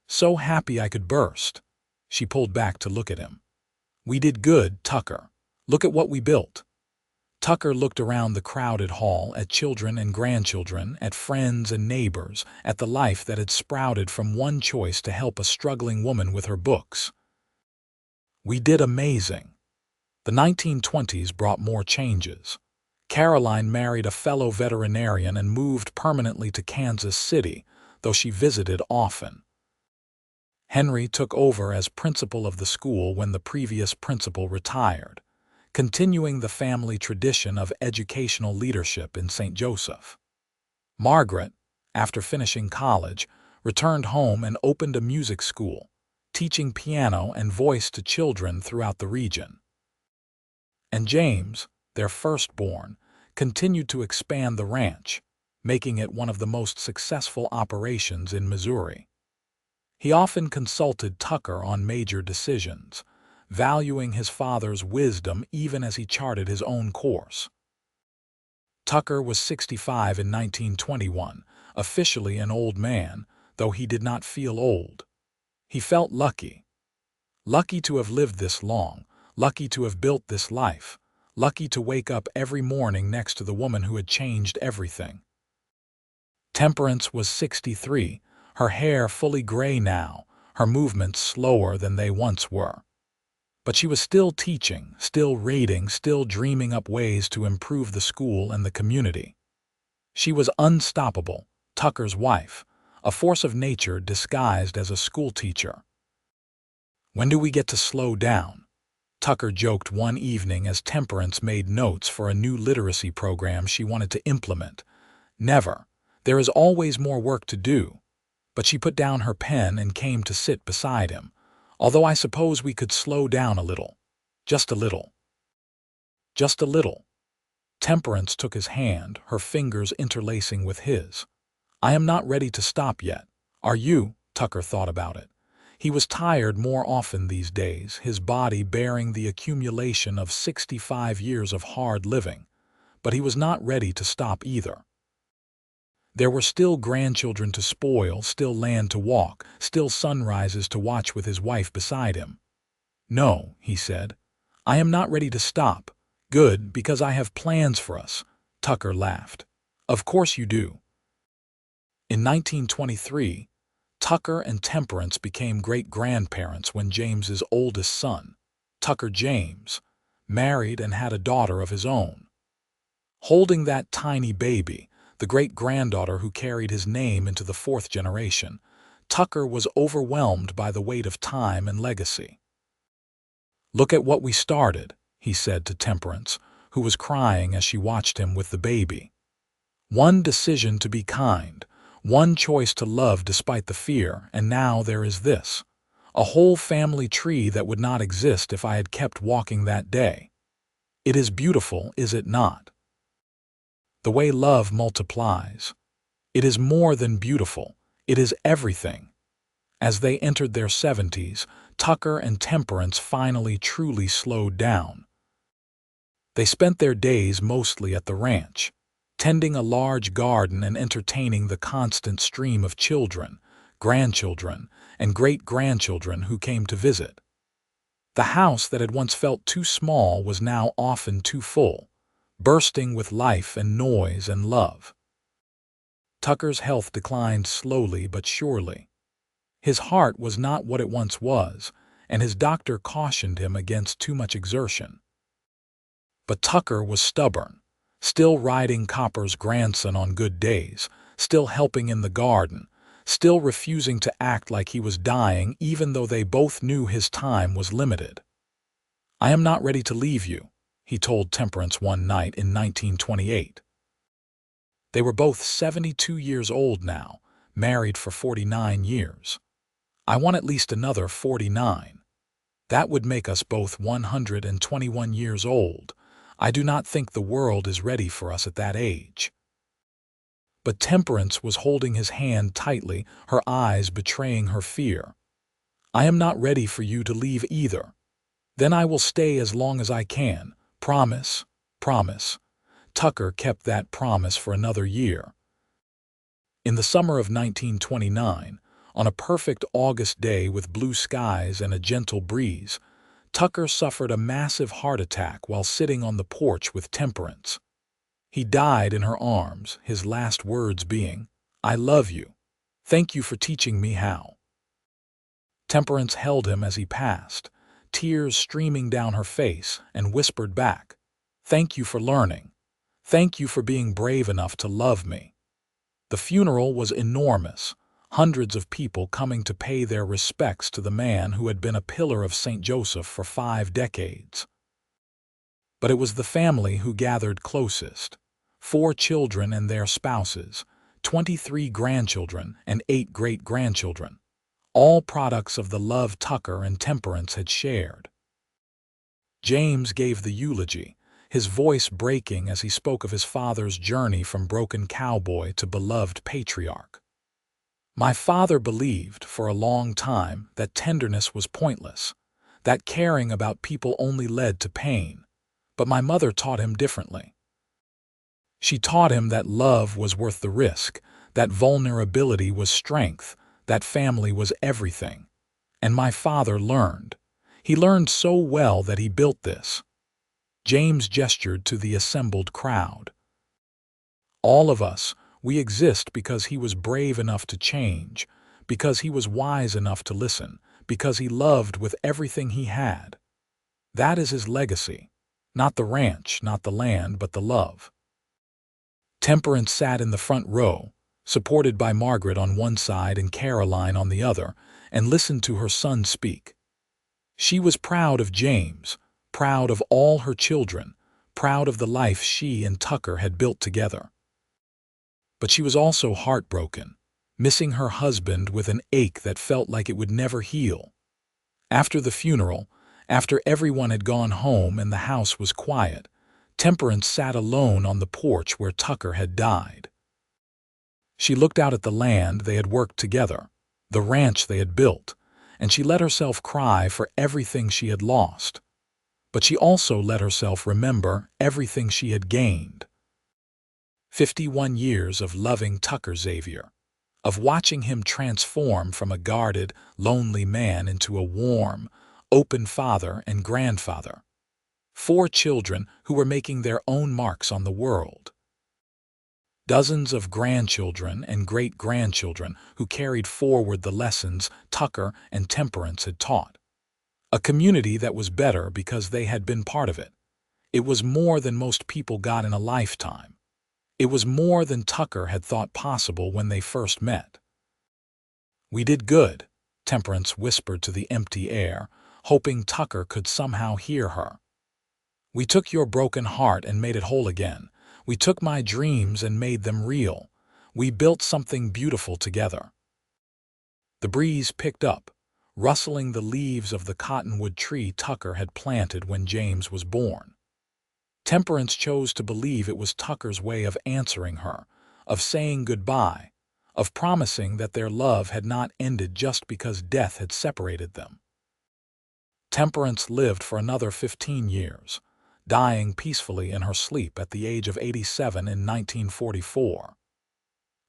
So happy I could burst." She pulled back to look at him. "We did good, Tucker. Look at what we built." Tucker looked around the crowded hall, at children and grandchildren, at friends and neighbors, at the life that had sprouted from one choice to help a struggling woman with her books. "We did amazing." The 1920s brought more changes. Caroline married a fellow veterinarian and moved permanently to Kansas City, though she visited often. Henry took over as principal of the school when the previous principal retired, continuing the family tradition of educational leadership in St. Joseph. Margaret, after finishing college, returned home and opened a music school, teaching piano and voice to children throughout the region. And James, their firstborn, continued to expand the ranch, making it one of the most successful operations in Missouri. He often consulted Tucker on major decisions, valuing his father's wisdom even as he charted his own course. Tucker was 65 in 1921, officially an old man, though he did not feel old. He felt lucky. Lucky to have lived this long, lucky to have built this life, lucky to wake up every morning next to the woman who had changed everything. Temperance was 63, her hair fully gray now, her movements slower than they once were. But she was still teaching, still reading, still dreaming up ways to improve the school and the community. She was unstoppable, Tucker's wife, a force of nature disguised as a schoolteacher. "When do we get to slow down?" Tucker joked one evening as Temperance made notes for a new literacy program she wanted to implement. Never. There is always more work to do. But she put down her pen and came to sit beside him. Although I suppose we could slow down a little. Just a little. Just a little. Temperance took his hand, her fingers interlacing with his. I am not ready to stop yet. Are you? Tucker thought about it. He was tired more often these days, his body bearing the accumulation of 65 years of hard living. But he was not ready to stop either. There were still grandchildren to spoil, still land to walk, still sunrises to watch with his wife beside him. No, he said. I am not ready to stop. Good, because I have plans for us. Tucker laughed. Of course you do. In 1923, Tucker and Temperance became great-grandparents when James's oldest son, Tucker James, married and had a daughter of his own. Holding that tiny baby, the great-granddaughter who carried his name into the fourth generation, Tucker was overwhelmed by the weight of time and legacy. Look at what we started, he said to Temperance, who was crying as she watched him with the baby. One decision to be kind, one choice to love despite the fear, and now there is this. A whole family tree that would not exist if I had kept walking that day. It is beautiful, is it not? The way love multiplies. It is more than beautiful. It is everything. As they entered their 70s, Tucker and Temperance finally truly slowed down. They spent their days mostly at the ranch, tending a large garden and entertaining the constant stream of children, grandchildren, and great-grandchildren who came to visit. The house that had once felt too small was now often too full, bursting with life and noise and love. Tucker's health declined slowly but surely. His heart was not what it once was, and his doctor cautioned him against too much exertion. But Tucker was stubborn, still riding Copper's grandson on good days, still helping in the garden, still refusing to act like he was dying even though they both knew his time was limited. I am not ready to leave you, he told Temperance one night in 1928. They were both 72 years old now, married for 49 years. I want at least another 49. That would make us both 121 years old. I do not think the world is ready for us at that age. But Temperance was holding his hand tightly, her eyes betraying her fear. I am not ready for you to leave either. Then I will stay as long as I can. Promise, promise. Tucker kept that promise for another year. In the summer of 1929, on a perfect August day with blue skies and a gentle breeze, Tucker suffered a massive heart attack while sitting on the porch with Temperance. He died in her arms, his last words being, I love you. Thank you for teaching me how. Temperance held him as he passed, tears streaming down her face, and whispered back, Thank you for learning. Thank you for being brave enough to love me. The funeral was enormous, hundreds of people coming to pay their respects to the man who had been a pillar of St. Joseph for 5 decades. But it was the family who gathered closest. 4 children and their spouses, 23 grandchildren, and 8 great-grandchildren, all products of the love Tucker and Temperance had shared. James gave the eulogy, his voice breaking as he spoke of his father's journey from broken cowboy to beloved patriarch. My father believed, for a long time, that tenderness was pointless, that caring about people only led to pain, but my mother taught him differently. She taught him that love was worth the risk, that vulnerability was strength, that family was everything. And my father learned. He learned so well that he built this. James gestured to the assembled crowd. All of us, we exist because he was brave enough to change, because he was wise enough to listen, because he loved with everything he had. That is his legacy. Not the ranch, not the land, but the love. Temperance sat in the front row, supported by Margaret on one side and Caroline on the other, and listened to her son speak. She was proud of James, proud of all her children, proud of the life she and Tucker had built together. But she was also heartbroken, missing her husband with an ache that felt like it would never heal. After the funeral, after everyone had gone home and the house was quiet, Temperance sat alone on the porch where Tucker had died. She looked out at the land they had worked together, the ranch they had built, and she let herself cry for everything she had lost. But she also let herself remember everything she had gained. 51 years of loving Tucker Xavier, of watching him transform from a guarded, lonely man into a warm, open father and grandfather. 4 children who were making their own marks on the world. Dozens of grandchildren and great-grandchildren who carried forward the lessons Tucker and Temperance had taught. A community that was better because they had been part of it. It was more than most people got in a lifetime. It was more than Tucker had thought possible when they first met. "We did good," Temperance whispered to the empty air, hoping Tucker could somehow hear her. "We took your broken heart and made it whole again. We took my dreams and made them real. We built something beautiful together." The breeze picked up, rustling the leaves of the cottonwood tree Tucker had planted when James was born. Temperance chose to believe it was Tucker's way of answering her, of saying goodbye, of promising that their love had not ended just because death had separated them. Temperance lived for another 15 years, dying peacefully in her sleep at the age of 87 in 1944.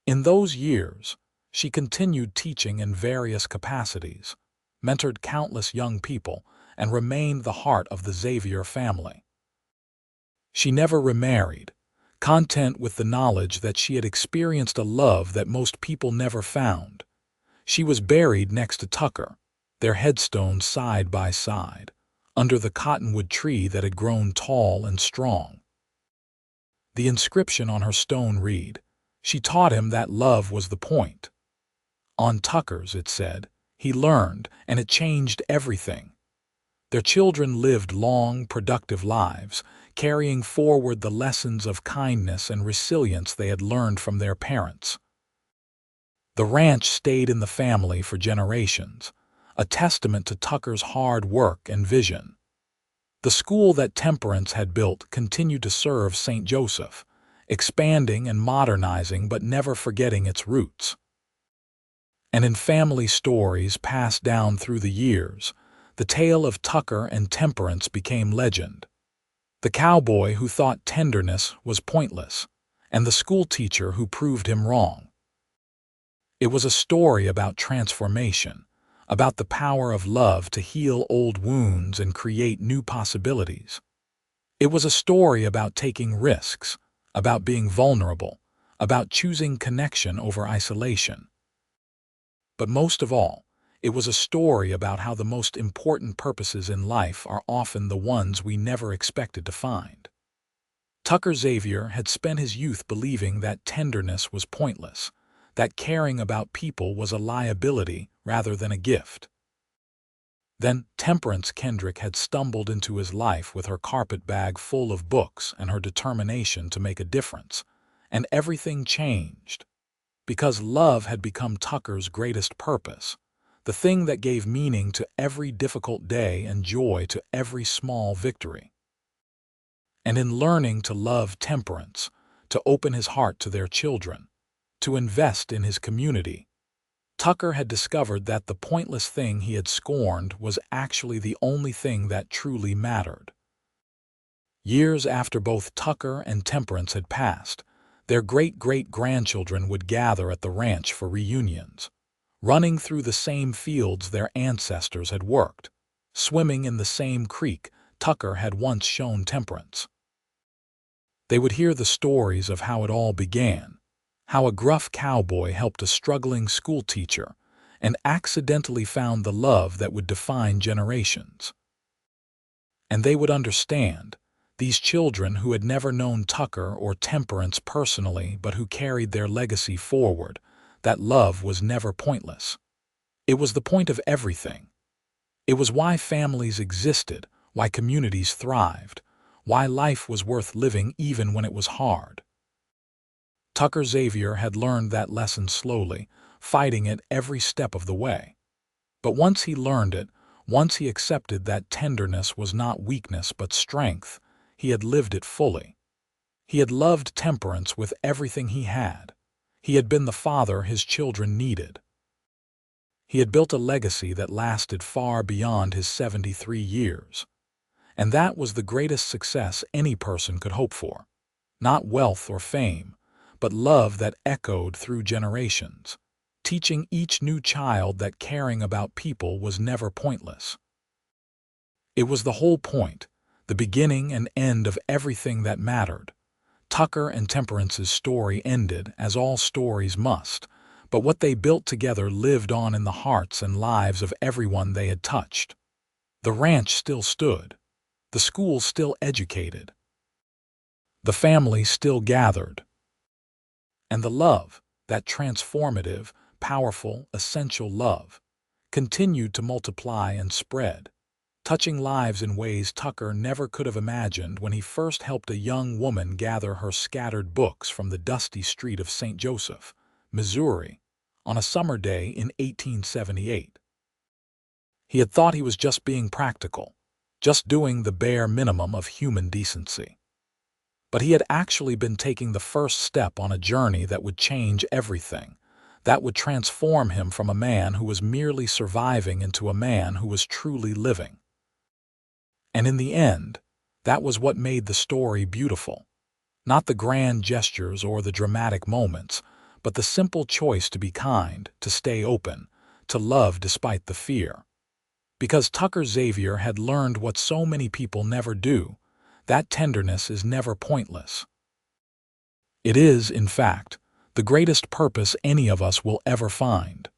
In those years, she continued teaching in various capacities, mentored countless young people, and remained the heart of the Xavier family. She never remarried, content with the knowledge that she had experienced a love that most people never found. She was buried next to Tucker, their headstones side by side, under the cottonwood tree that had grown tall and strong. The inscription on her stone read, "She taught him that love was the point." On Tucker's, it said, "He learned, and it changed everything." Their children lived long, productive lives, carrying forward the lessons of kindness and resilience they had learned from their parents. The ranch stayed in the family for generations, a testament to Tucker's hard work and vision. The school that Temperance had built continued to serve St. Joseph, expanding and modernizing but never forgetting its roots. And in family stories passed down through the years, the tale of Tucker and Temperance became legend. The cowboy who thought tenderness was pointless, and the schoolteacher who proved him wrong. It was a story about transformation, about the power of love to heal old wounds and create new possibilities. It was a story about taking risks, about being vulnerable, about choosing connection over isolation. But most of all, it was a story about how the most important purposes in life are often the ones we never expected to find. Tucker Xavier had spent his youth believing that tenderness was pointless, that caring about people was a liability rather than a gift. Then Temperance Kendrick had stumbled into his life with her carpet bag full of books and her determination to make a difference, and everything changed. Because love had become Tucker's greatest purpose, the thing that gave meaning to every difficult day and joy to every small victory. And in learning to love Temperance, to open his heart to their children, to invest in his community, Tucker had discovered that the pointless thing he had scorned was actually the only thing that truly mattered. Years after both Tucker and Temperance had passed, their great-great-grandchildren would gather at the ranch for reunions, running through the same fields their ancestors had worked, swimming in the same creek Tucker had once shown Temperance. They would hear the stories of how it all began, how a gruff cowboy helped a struggling schoolteacher and accidentally found the love that would define generations. And they would understand, these children who had never known Tucker or Temperance personally but who carried their legacy forward, that love was never pointless. It was the point of everything. It was why families existed, why communities thrived, why life was worth living even when it was hard. Tucker Xavier had learned that lesson slowly, fighting it every step of the way. But once he learned it, once he accepted that tenderness was not weakness but strength, he had lived it fully. He had loved Temperance with everything he had. He had been the father his children needed. He had built a legacy that lasted far beyond his 73 years. And that was the greatest success any person could hope for. Not wealth or fame, but love that echoed through generations, teaching each new child that caring about people was never pointless. It was the whole point, the beginning and end of everything that mattered. Tucker and Temperance's story ended, as all stories must, but what they built together lived on in the hearts and lives of everyone they had touched. The ranch still stood. The school still educated. The family still gathered. And the love, that transformative, powerful, essential love, continued to multiply and spread, touching lives in ways Tucker never could have imagined when he first helped a young woman gather her scattered books from the dusty street of St. Joseph, Missouri, on a summer day in 1878. He had thought he was just being practical, just doing the bare minimum of human decency. But he had actually been taking the first step on a journey that would change everything, that would transform him from a man who was merely surviving into a man who was truly living. And in the end, that was what made the story beautiful. Not the grand gestures or the dramatic moments, but the simple choice to be kind, to stay open, to love despite the fear. Because Tucker Xavier had learned what so many people never do, that tenderness is never pointless. It is, in fact, the greatest purpose any of us will ever find.